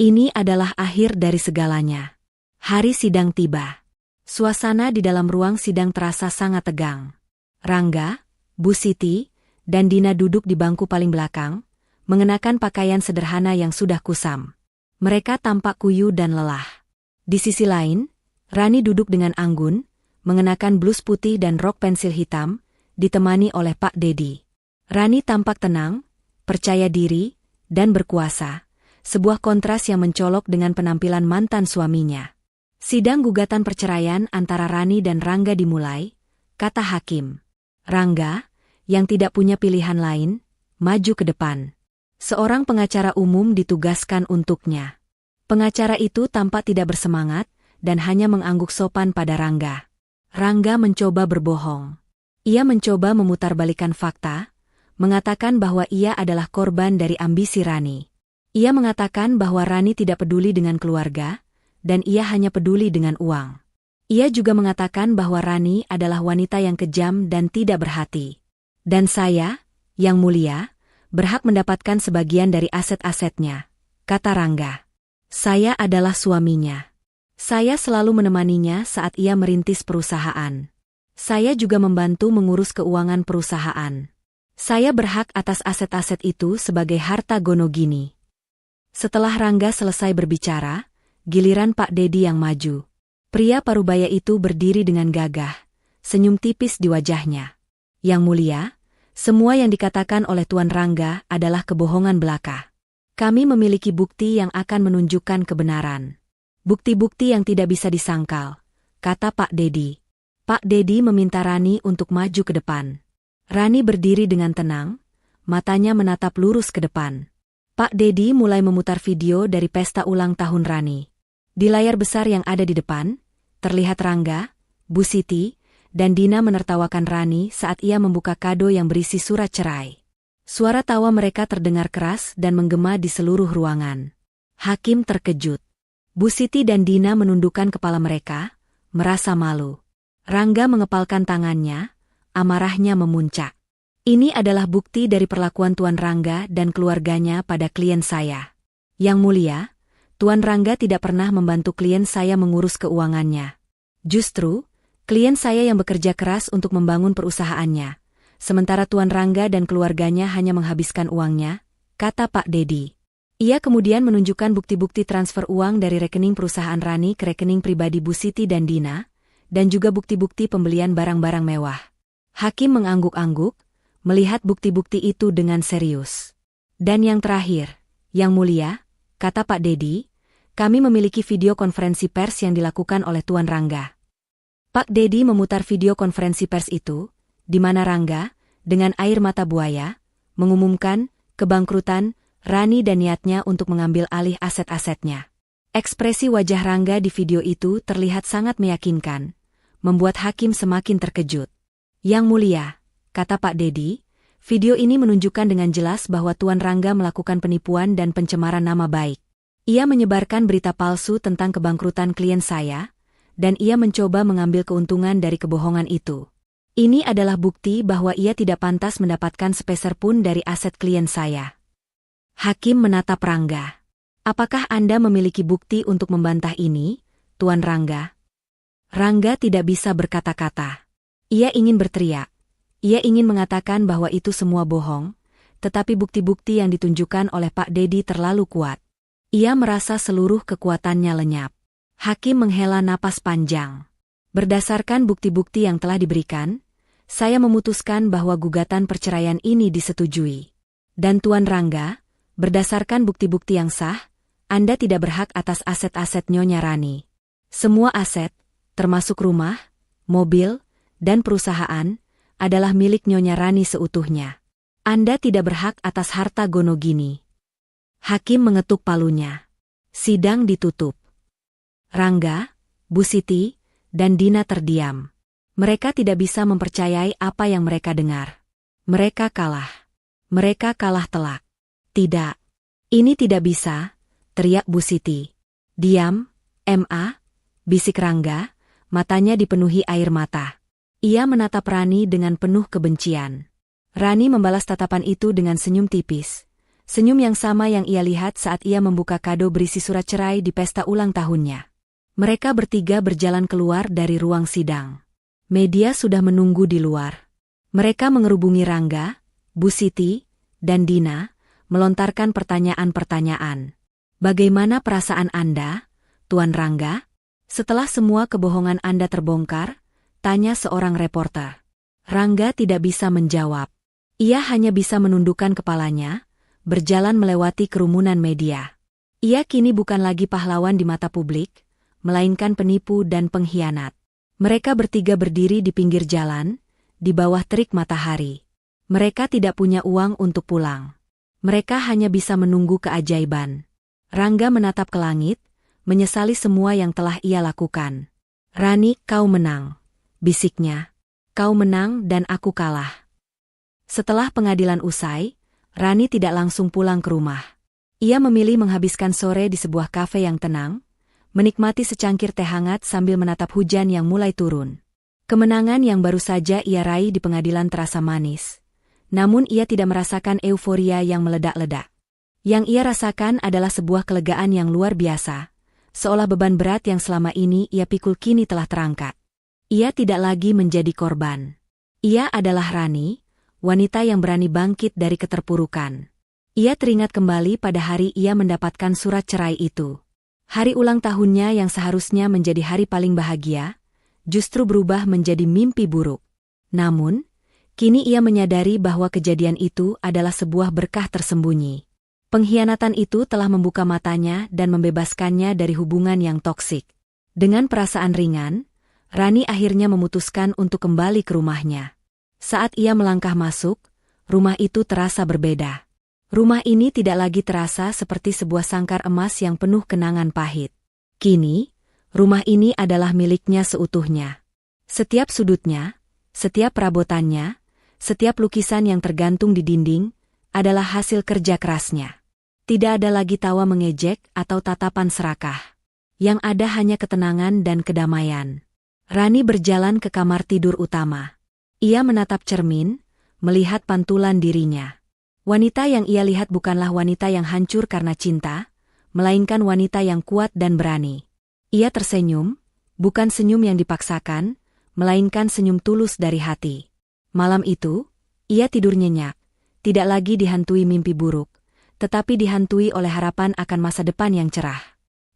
Ini adalah akhir dari segalanya. Hari sidang tiba. Suasana di dalam ruang sidang terasa sangat tegang. Rangga, Bu Siti, dan Dina duduk di bangku paling belakang, mengenakan pakaian sederhana yang sudah kusam. Mereka tampak kuyu dan lelah. Di sisi lain, Rani duduk dengan anggun, mengenakan blus putih dan rok pensil hitam, ditemani oleh Pak Dedi. Rani tampak tenang, percaya diri, dan berkuasa, sebuah kontras yang mencolok dengan penampilan mantan suaminya. "Sidang gugatan perceraian antara Rani dan Rangga dimulai," kata hakim. Rangga, yang tidak punya pilihan lain, maju ke depan. Seorang pengacara umum ditugaskan untuknya. Pengacara itu tampak tidak bersemangat, dan hanya mengangguk sopan pada Rangga. Rangga mencoba berbohong. Ia mencoba memutarbalikkan fakta, mengatakan bahwa ia adalah korban dari ambisi Rani. Ia mengatakan bahwa Rani tidak peduli dengan keluarga, dan ia hanya peduli dengan uang. Ia juga mengatakan bahwa Rani adalah wanita yang kejam dan tidak berhati. "Dan saya, Yang Mulia, berhak mendapatkan sebagian dari aset-asetnya," kata Rangga. "Saya adalah suaminya. Saya selalu menemaninya saat ia merintis perusahaan. Saya juga membantu mengurus keuangan perusahaan. Saya berhak atas aset-aset itu sebagai harta gono gini." Setelah Rangga selesai berbicara, giliran Pak Dedi yang maju. Pria parubaya itu berdiri dengan gagah, senyum tipis di wajahnya. "Yang Mulia, semua yang dikatakan oleh Tuan Rangga adalah kebohongan belaka. Kami memiliki bukti yang akan menunjukkan kebenaran. Bukti-bukti yang tidak bisa disangkal," kata Pak Dedi. Pak Dedi meminta Rani untuk maju ke depan. Rani berdiri dengan tenang, matanya menatap lurus ke depan. Pak Dedi mulai memutar video dari pesta ulang tahun Rani. Di layar besar yang ada di depan, terlihat Rangga, Bu Siti, dan Dina menertawakan Rani saat ia membuka kado yang berisi surat cerai. Suara tawa mereka terdengar keras dan menggema di seluruh ruangan. Hakim terkejut. Bu Siti dan Dina menundukkan kepala mereka, merasa malu. Rangga mengepalkan tangannya, amarahnya memuncak. "Ini adalah bukti dari perlakuan Tuan Rangga dan keluarganya pada klien saya. Yang Mulia, Tuan Rangga tidak pernah membantu klien saya mengurus keuangannya. Justru, klien saya yang bekerja keras untuk membangun perusahaannya, sementara Tuan Rangga dan keluarganya hanya menghabiskan uangnya," kata Pak Dedi. Ia kemudian menunjukkan bukti-bukti transfer uang dari rekening perusahaan Rani ke rekening pribadi Bu Siti dan Dina, dan juga bukti-bukti pembelian barang-barang mewah. Hakim mengangguk-angguk, melihat bukti-bukti itu dengan serius. Dan yang terakhir, Yang Mulia, kata Pak Dedi, kami memiliki video konferensi pers yang dilakukan oleh Tuan Rangga. Pak Dedi memutar video konferensi pers itu, di mana Rangga, dengan air mata buaya, mengumumkan kebangkrutan Rani dan niatnya untuk mengambil alih aset-asetnya. Ekspresi wajah Rangga di video itu terlihat sangat meyakinkan, membuat hakim semakin terkejut. Yang Mulia, kata Pak Dedi, video ini menunjukkan dengan jelas bahwa Tuan Rangga melakukan penipuan dan pencemaran nama baik. Ia menyebarkan berita palsu tentang kebangkrutan klien saya, dan ia mencoba mengambil keuntungan dari kebohongan itu. Ini adalah bukti bahwa ia tidak pantas mendapatkan sepeser pun dari aset klien saya. Hakim menatap Rangga. Apakah Anda memiliki bukti untuk membantah ini, Tuan Rangga? Rangga tidak bisa berkata-kata. Ia ingin berteriak. Ia ingin mengatakan bahwa itu semua bohong, tetapi bukti-bukti yang ditunjukkan oleh Pak Dedi terlalu kuat. Ia merasa seluruh kekuatannya lenyap. Hakim menghela napas panjang. Berdasarkan bukti-bukti yang telah diberikan, saya memutuskan bahwa gugatan perceraian ini disetujui. Dan Tuan Rangga, berdasarkan bukti-bukti yang sah, Anda tidak berhak atas aset-aset Nyonya Rani. Semua aset, termasuk rumah, mobil, dan perusahaan, adalah milik Nyonya Rani seutuhnya. Anda tidak berhak atas harta Gonogini. Hakim mengetuk palunya. Sidang ditutup. Rangga, Bu Siti, dan Dina terdiam. Mereka tidak bisa mempercayai apa yang mereka dengar. Mereka kalah. Mereka kalah telak. Tidak. Ini tidak bisa, teriak Bu Siti. Diam, Ma, bisik Rangga, matanya dipenuhi air mata. Ia menatap Rani dengan penuh kebencian. Rani membalas tatapan itu dengan senyum tipis. Senyum yang sama yang ia lihat saat ia membuka kado berisi surat cerai di pesta ulang tahunnya. Mereka bertiga berjalan keluar dari ruang sidang. Media sudah menunggu di luar. Mereka mengerubungi Rangga, Bu Siti, dan Dina, melontarkan pertanyaan-pertanyaan. Bagaimana perasaan Anda, Tuan Rangga? Setelah semua kebohongan Anda terbongkar, tanya seorang reporter. Rangga tidak bisa menjawab. Ia hanya bisa menundukkan kepalanya, berjalan melewati kerumunan media. Ia kini bukan lagi pahlawan di mata publik, melainkan penipu dan pengkhianat. Mereka bertiga berdiri di pinggir jalan, di bawah terik matahari. Mereka tidak punya uang untuk pulang. Mereka hanya bisa menunggu keajaiban. Rangga menatap ke langit, menyesali semua yang telah ia lakukan. Rani, kau menang, bisiknya. Kau menang dan aku kalah. Setelah pengadilan usai, Rani tidak langsung pulang ke rumah. Ia memilih menghabiskan sore di sebuah kafe yang tenang, menikmati secangkir teh hangat sambil menatap hujan yang mulai turun. Kemenangan yang baru saja ia raih di pengadilan terasa manis. Namun ia tidak merasakan euforia yang meledak-ledak. Yang ia rasakan adalah sebuah kelegaan yang luar biasa, seolah beban berat yang selama ini ia pikul kini telah terangkat. Ia tidak lagi menjadi korban. Ia adalah Rani, wanita yang berani bangkit dari keterpurukan. Ia teringat kembali pada hari ia mendapatkan surat cerai itu. Hari ulang tahunnya yang seharusnya menjadi hari paling bahagia, justru berubah menjadi mimpi buruk. Namun, kini ia menyadari bahwa kejadian itu adalah sebuah berkah tersembunyi. Pengkhianatan itu telah membuka matanya dan membebaskannya dari hubungan yang toksik. Dengan perasaan ringan, Rani akhirnya memutuskan untuk kembali ke rumahnya. Saat ia melangkah masuk, rumah itu terasa berbeda. Rumah ini tidak lagi terasa seperti sebuah sangkar emas yang penuh kenangan pahit. Kini, rumah ini adalah miliknya seutuhnya. Setiap sudutnya, setiap perabotannya, setiap lukisan yang tergantung di dinding, adalah hasil kerja kerasnya. Tidak ada lagi tawa mengejek atau tatapan serakah. Yang ada hanya ketenangan dan kedamaian. Rani berjalan ke kamar tidur utama. Ia menatap cermin, melihat pantulan dirinya. Wanita yang ia lihat bukanlah wanita yang hancur karena cinta, melainkan wanita yang kuat dan berani. Ia tersenyum, bukan senyum yang dipaksakan, melainkan senyum tulus dari hati. Malam itu, ia tidur nyenyak, tidak lagi dihantui mimpi buruk, tetapi dihantui oleh harapan akan masa depan yang cerah.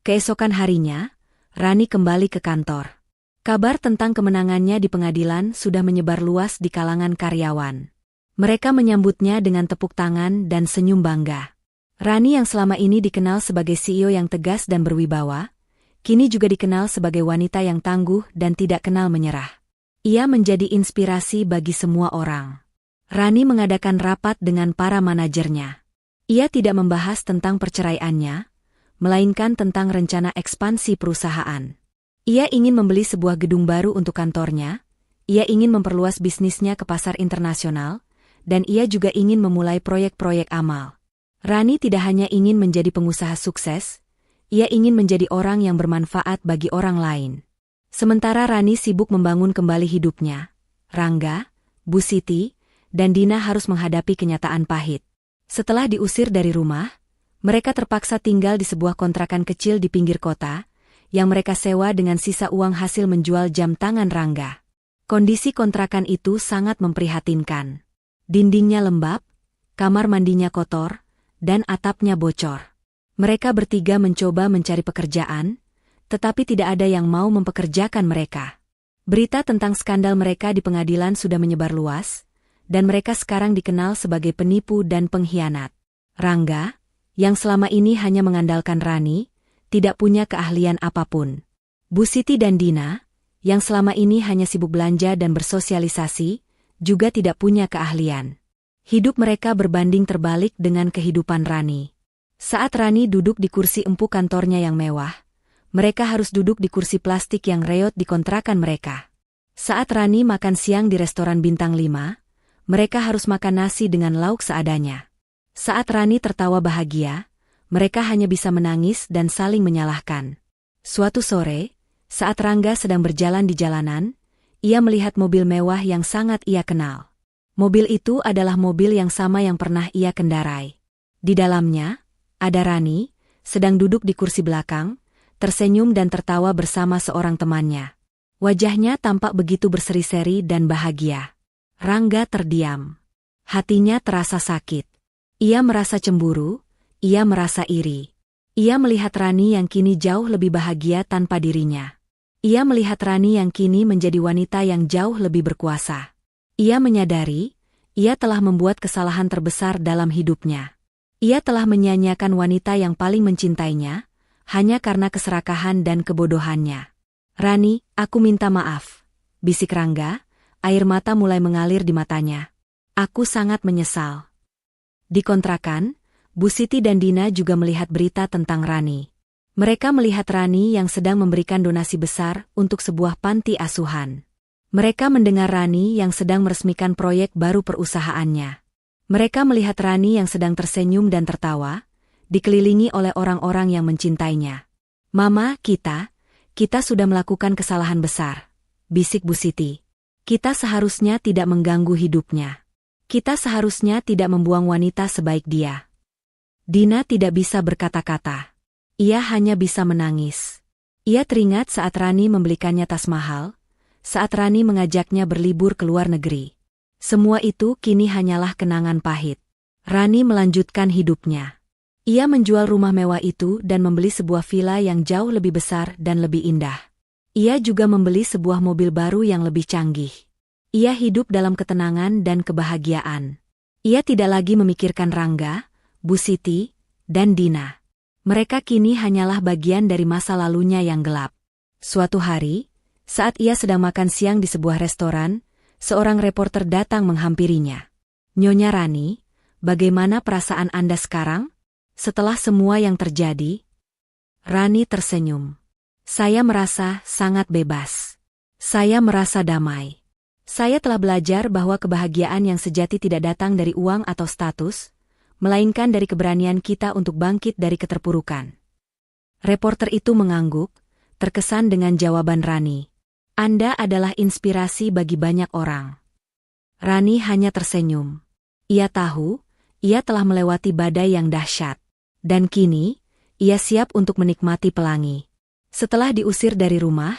Keesokan harinya, Rani kembali ke kantor. Kabar tentang kemenangannya di pengadilan sudah menyebar luas di kalangan karyawan. Mereka menyambutnya dengan tepuk tangan dan senyum bangga. Rani yang selama ini dikenal sebagai CEO yang tegas dan berwibawa, kini juga dikenal sebagai wanita yang tangguh dan tidak kenal menyerah. Ia menjadi inspirasi bagi semua orang. Rani mengadakan rapat dengan para manajernya. Ia tidak membahas tentang perceraiannya, melainkan tentang rencana ekspansi perusahaan. Ia ingin membeli sebuah gedung baru untuk kantornya, ia ingin memperluas bisnisnya ke pasar internasional, dan ia juga ingin memulai proyek-proyek amal. Rani tidak hanya ingin menjadi pengusaha sukses, ia ingin menjadi orang yang bermanfaat bagi orang lain. Sementara Rani sibuk membangun kembali hidupnya, Rangga, Bu Siti, dan Dina harus menghadapi kenyataan pahit. Setelah diusir dari rumah, mereka terpaksa tinggal di sebuah kontrakan kecil di pinggir kota, yang mereka sewa dengan sisa uang hasil menjual jam tangan Rangga. Kondisi kontrakan itu sangat memprihatinkan. Dindingnya lembab, kamar mandinya kotor, dan atapnya bocor. Mereka bertiga mencoba mencari pekerjaan, tetapi tidak ada yang mau mempekerjakan mereka. Berita tentang skandal mereka di pengadilan sudah menyebar luas, dan mereka sekarang dikenal sebagai penipu dan pengkhianat. Rangga, yang selama ini hanya mengandalkan Rani, tidak punya keahlian apapun. Bu Siti dan Dina, yang selama ini hanya sibuk belanja dan bersosialisasi, juga tidak punya keahlian. Hidup mereka berbanding terbalik dengan kehidupan Rani. Saat Rani duduk di kursi empuk kantornya yang mewah, mereka harus duduk di kursi plastik yang reot di kontrakan mereka. Saat Rani makan siang di restoran bintang 5, mereka harus makan nasi dengan lauk seadanya. Saat Rani tertawa bahagia, mereka hanya bisa menangis dan saling menyalahkan. Suatu sore, saat Rangga sedang berjalan di jalanan, ia melihat mobil mewah yang sangat ia kenal. Mobil itu adalah mobil yang sama yang pernah ia kendarai. Di dalamnya, ada Rani, sedang duduk di kursi belakang, tersenyum dan tertawa bersama seorang temannya. Wajahnya tampak begitu berseri-seri dan bahagia. Rangga terdiam. Hatinya terasa sakit. Ia merasa cemburu, ia merasa iri. Ia melihat Rani yang kini jauh lebih bahagia tanpa dirinya. Ia melihat Rani yang kini menjadi wanita yang jauh lebih berkuasa. Ia menyadari, ia telah membuat kesalahan terbesar dalam hidupnya. Ia telah menyia-nyiakan wanita yang paling mencintainya, hanya karena keserakahan dan kebodohannya. Rani, aku minta maaf, bisik Rangga, air mata mulai mengalir di matanya. Aku sangat menyesal. Di kontrakan, Bu Siti dan Dina juga melihat berita tentang Rani. Mereka melihat Rani yang sedang memberikan donasi besar untuk sebuah panti asuhan. Mereka mendengar Rani yang sedang meresmikan proyek baru perusahaannya. Mereka melihat Rani yang sedang tersenyum dan tertawa, dikelilingi oleh orang-orang yang mencintainya. Mama, kita sudah melakukan kesalahan besar, bisik Bu Siti. Kita seharusnya tidak mengganggu hidupnya. Kita seharusnya tidak membuang wanita sebaik dia. Dina tidak bisa berkata-kata. Ia hanya bisa menangis. Ia teringat saat Rani membelikannya tas mahal, saat Rani mengajaknya berlibur ke luar negeri. Semua itu kini hanyalah kenangan pahit. Rani melanjutkan hidupnya. Ia menjual rumah mewah itu dan membeli sebuah villa yang jauh lebih besar dan lebih indah. Ia juga membeli sebuah mobil baru yang lebih canggih. Ia hidup dalam ketenangan dan kebahagiaan. Ia tidak lagi memikirkan Rangga, Bu Siti, dan Dina. Mereka kini hanyalah bagian dari masa lalunya yang gelap. Suatu hari, saat ia sedang makan siang di sebuah restoran, seorang reporter datang menghampirinya. Nyonya Rani, bagaimana perasaan Anda sekarang? Setelah semua yang terjadi? Rani tersenyum. Saya merasa sangat bebas. Saya merasa damai. Saya telah belajar bahwa kebahagiaan yang sejati tidak datang dari uang atau status, melainkan dari keberanian kita untuk bangkit dari keterpurukan. Reporter itu mengangguk, terkesan dengan jawaban Rani. Anda adalah inspirasi bagi banyak orang. Rani hanya tersenyum. Ia tahu, ia telah melewati badai yang dahsyat. Dan kini, ia siap untuk menikmati pelangi. Setelah diusir dari rumah,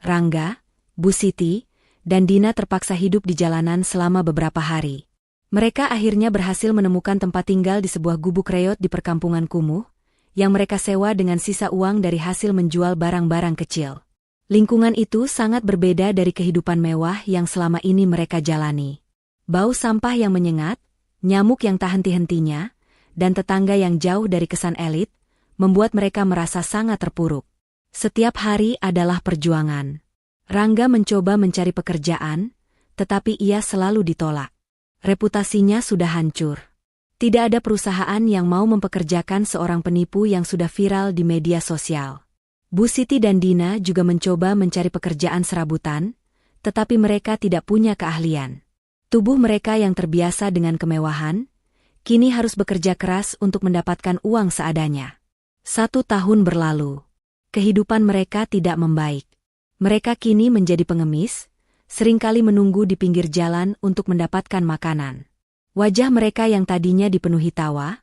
Rangga, Bu Siti, dan Dina terpaksa hidup di jalanan selama beberapa hari. Mereka akhirnya berhasil menemukan tempat tinggal di sebuah gubuk reot di perkampungan kumuh, yang mereka sewa dengan sisa uang dari hasil menjual barang-barang kecil. Lingkungan itu sangat berbeda dari kehidupan mewah yang selama ini mereka jalani. Bau sampah yang menyengat, nyamuk yang tak henti-hentinya, dan tetangga yang jauh dari kesan elit, membuat mereka merasa sangat terpuruk. Setiap hari adalah perjuangan. Rangga mencoba mencari pekerjaan, tetapi ia selalu ditolak. Reputasinya sudah hancur. Tidak ada perusahaan yang mau mempekerjakan seorang penipu yang sudah viral di media sosial. Bu Siti dan Dina juga mencoba mencari pekerjaan serabutan, tetapi mereka tidak punya keahlian. Tubuh mereka yang terbiasa dengan kemewahan, kini harus bekerja keras untuk mendapatkan uang seadanya. 1 tahun berlalu. Kehidupan mereka tidak membaik. Mereka kini menjadi pengemis, seringkali menunggu di pinggir jalan untuk mendapatkan makanan. Wajah mereka yang tadinya dipenuhi tawa,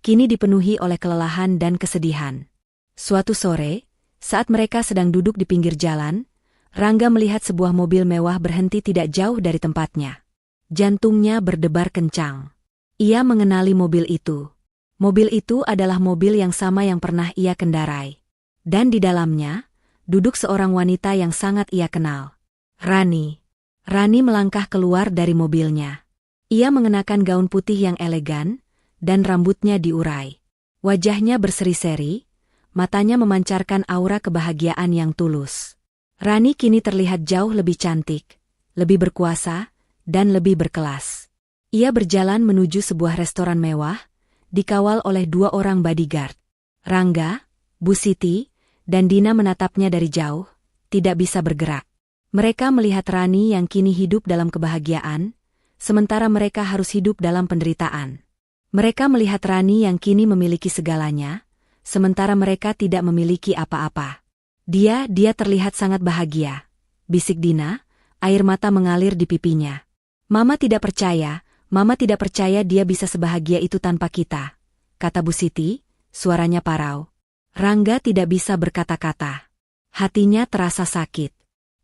kini dipenuhi oleh kelelahan dan kesedihan. Suatu sore, saat mereka sedang duduk di pinggir jalan, Rangga melihat sebuah mobil mewah berhenti tidak jauh dari tempatnya. Jantungnya berdebar kencang. Ia mengenali mobil itu. Mobil itu adalah mobil yang sama yang pernah ia kendarai. Dan di dalamnya, duduk seorang wanita yang sangat ia kenal. Rani. Rani melangkah keluar dari mobilnya. Ia mengenakan gaun putih yang elegan, dan rambutnya diurai. Wajahnya berseri-seri, matanya memancarkan aura kebahagiaan yang tulus. Rani kini terlihat jauh lebih cantik, lebih berkuasa, dan lebih berkelas. Ia berjalan menuju sebuah restoran mewah, dikawal oleh 2 orang bodyguard. Rangga, Bu Siti, dan Dina menatapnya dari jauh, tidak bisa bergerak. Mereka melihat Rani yang kini hidup dalam kebahagiaan, sementara mereka harus hidup dalam penderitaan. Mereka melihat Rani yang kini memiliki segalanya, sementara mereka tidak memiliki apa-apa. Dia terlihat sangat bahagia, bisik Dina, air mata mengalir di pipinya. Mama tidak percaya dia bisa sebahagia itu tanpa kita, kata Bu Siti, suaranya parau. Rangga tidak bisa berkata-kata. Hatinya terasa sakit.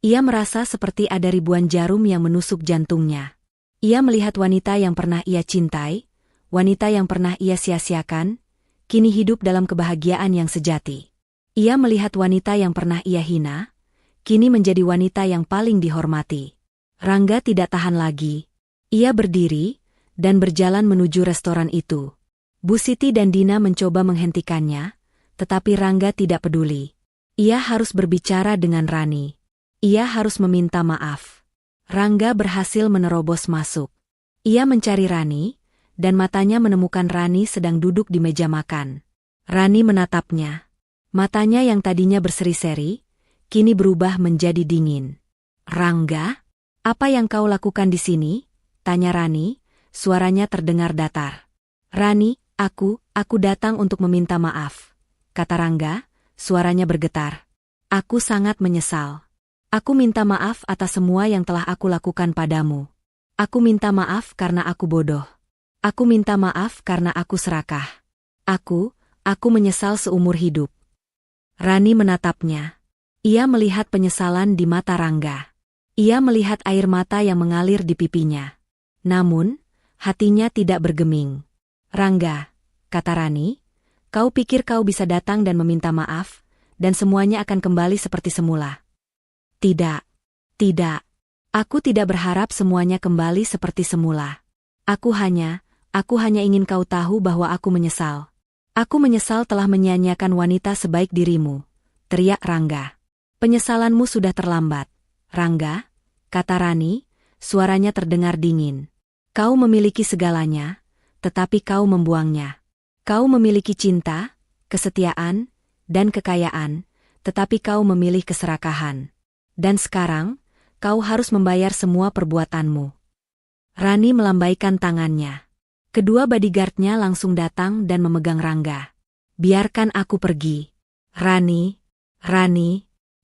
Ia merasa seperti ada ribuan jarum yang menusuk jantungnya. Ia melihat wanita yang pernah ia cintai, wanita yang pernah ia sia-siakan, kini hidup dalam kebahagiaan yang sejati. Ia melihat wanita yang pernah ia hina, kini menjadi wanita yang paling dihormati. Rangga tidak tahan lagi. Ia berdiri, dan berjalan menuju restoran itu. Bu Siti dan Dina mencoba menghentikannya, tetapi Rangga tidak peduli. Ia harus berbicara dengan Rani. Ia harus meminta maaf. Rangga berhasil menerobos masuk. Ia mencari Rani, dan matanya menemukan Rani sedang duduk di meja makan. Rani menatapnya. Matanya yang tadinya berseri-seri, kini berubah menjadi dingin. Rangga, apa yang kau lakukan di sini? Tanya Rani, suaranya terdengar datar. Rani, aku datang untuk meminta maaf, kata Rangga, suaranya bergetar. Aku sangat menyesal. Aku minta maaf atas semua yang telah aku lakukan padamu. Aku minta maaf karena aku bodoh. Aku minta maaf karena aku serakah. Aku menyesal seumur hidup. Rani menatapnya. Ia melihat penyesalan di mata Rangga. Ia melihat air mata yang mengalir di pipinya. Namun, hatinya tidak bergeming. Rangga, kata Rani, kau pikir kau bisa datang dan meminta maaf, dan semuanya akan kembali seperti semula. Tidak. Aku tidak berharap semuanya kembali seperti semula. Aku hanya ingin kau tahu bahwa aku menyesal. Aku menyesal telah menyia-nyiakan wanita sebaik dirimu, teriak Rangga. Penyesalanmu sudah terlambat, Rangga, kata Rani, suaranya terdengar dingin. Kau memiliki segalanya, tetapi kau membuangnya. Kau memiliki cinta, kesetiaan, dan kekayaan, tetapi kau memilih keserakahan. Dan sekarang, kau harus membayar semua perbuatanmu. Rani melambaikan tangannya. Kedua bodyguardnya langsung datang dan memegang Rangga. Biarkan aku pergi. Rani,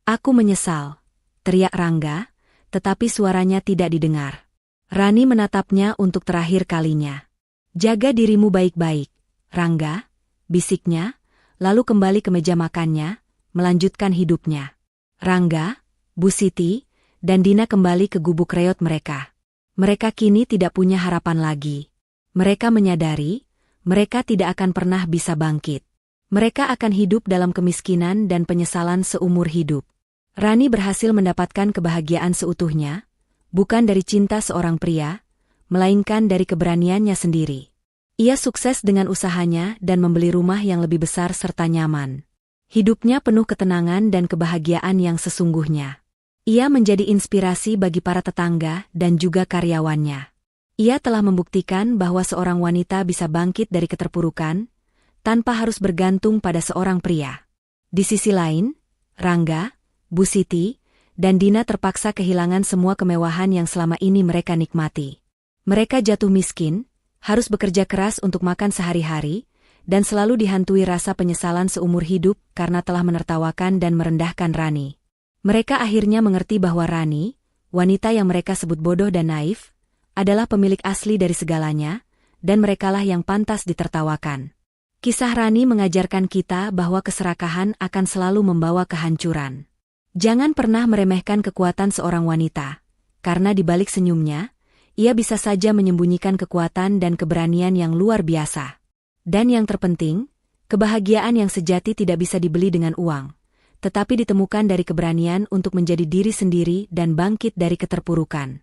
aku menyesal, teriak Rangga, tetapi suaranya tidak didengar. Rani menatapnya untuk terakhir kalinya. Jaga dirimu baik-baik, Rangga, bisiknya, lalu kembali ke meja makannya, melanjutkan hidupnya. Rangga, Bu Siti, dan Dina kembali ke gubuk reot mereka. Mereka kini tidak punya harapan lagi. Mereka menyadari, mereka tidak akan pernah bisa bangkit. Mereka akan hidup dalam kemiskinan dan penyesalan seumur hidup. Rani berhasil mendapatkan kebahagiaan seutuhnya, bukan dari cinta seorang pria, melainkan dari keberaniannya sendiri. Ia sukses dengan usahanya dan membeli rumah yang lebih besar serta nyaman. Hidupnya penuh ketenangan dan kebahagiaan yang sesungguhnya. Ia menjadi inspirasi bagi para tetangga dan juga karyawannya. Ia telah membuktikan bahwa seorang wanita bisa bangkit dari keterpurukan, tanpa harus bergantung pada seorang pria. Di sisi lain, Rangga, Bu Siti, dan Dina terpaksa kehilangan semua kemewahan yang selama ini mereka nikmati. Mereka jatuh miskin, harus bekerja keras untuk makan sehari-hari, dan selalu dihantui rasa penyesalan seumur hidup karena telah menertawakan dan merendahkan Rani. Mereka akhirnya mengerti bahwa Rani, wanita yang mereka sebut bodoh dan naif, adalah pemilik asli dari segalanya, dan merekalah yang pantas ditertawakan. Kisah Rani mengajarkan kita bahwa keserakahan akan selalu membawa kehancuran. Jangan pernah meremehkan kekuatan seorang wanita, karena di balik senyumnya, ia bisa saja menyembunyikan kekuatan dan keberanian yang luar biasa. Dan yang terpenting, kebahagiaan yang sejati tidak bisa dibeli dengan uang, tetapi ditemukan dari keberanian untuk menjadi diri sendiri dan bangkit dari keterpurukan.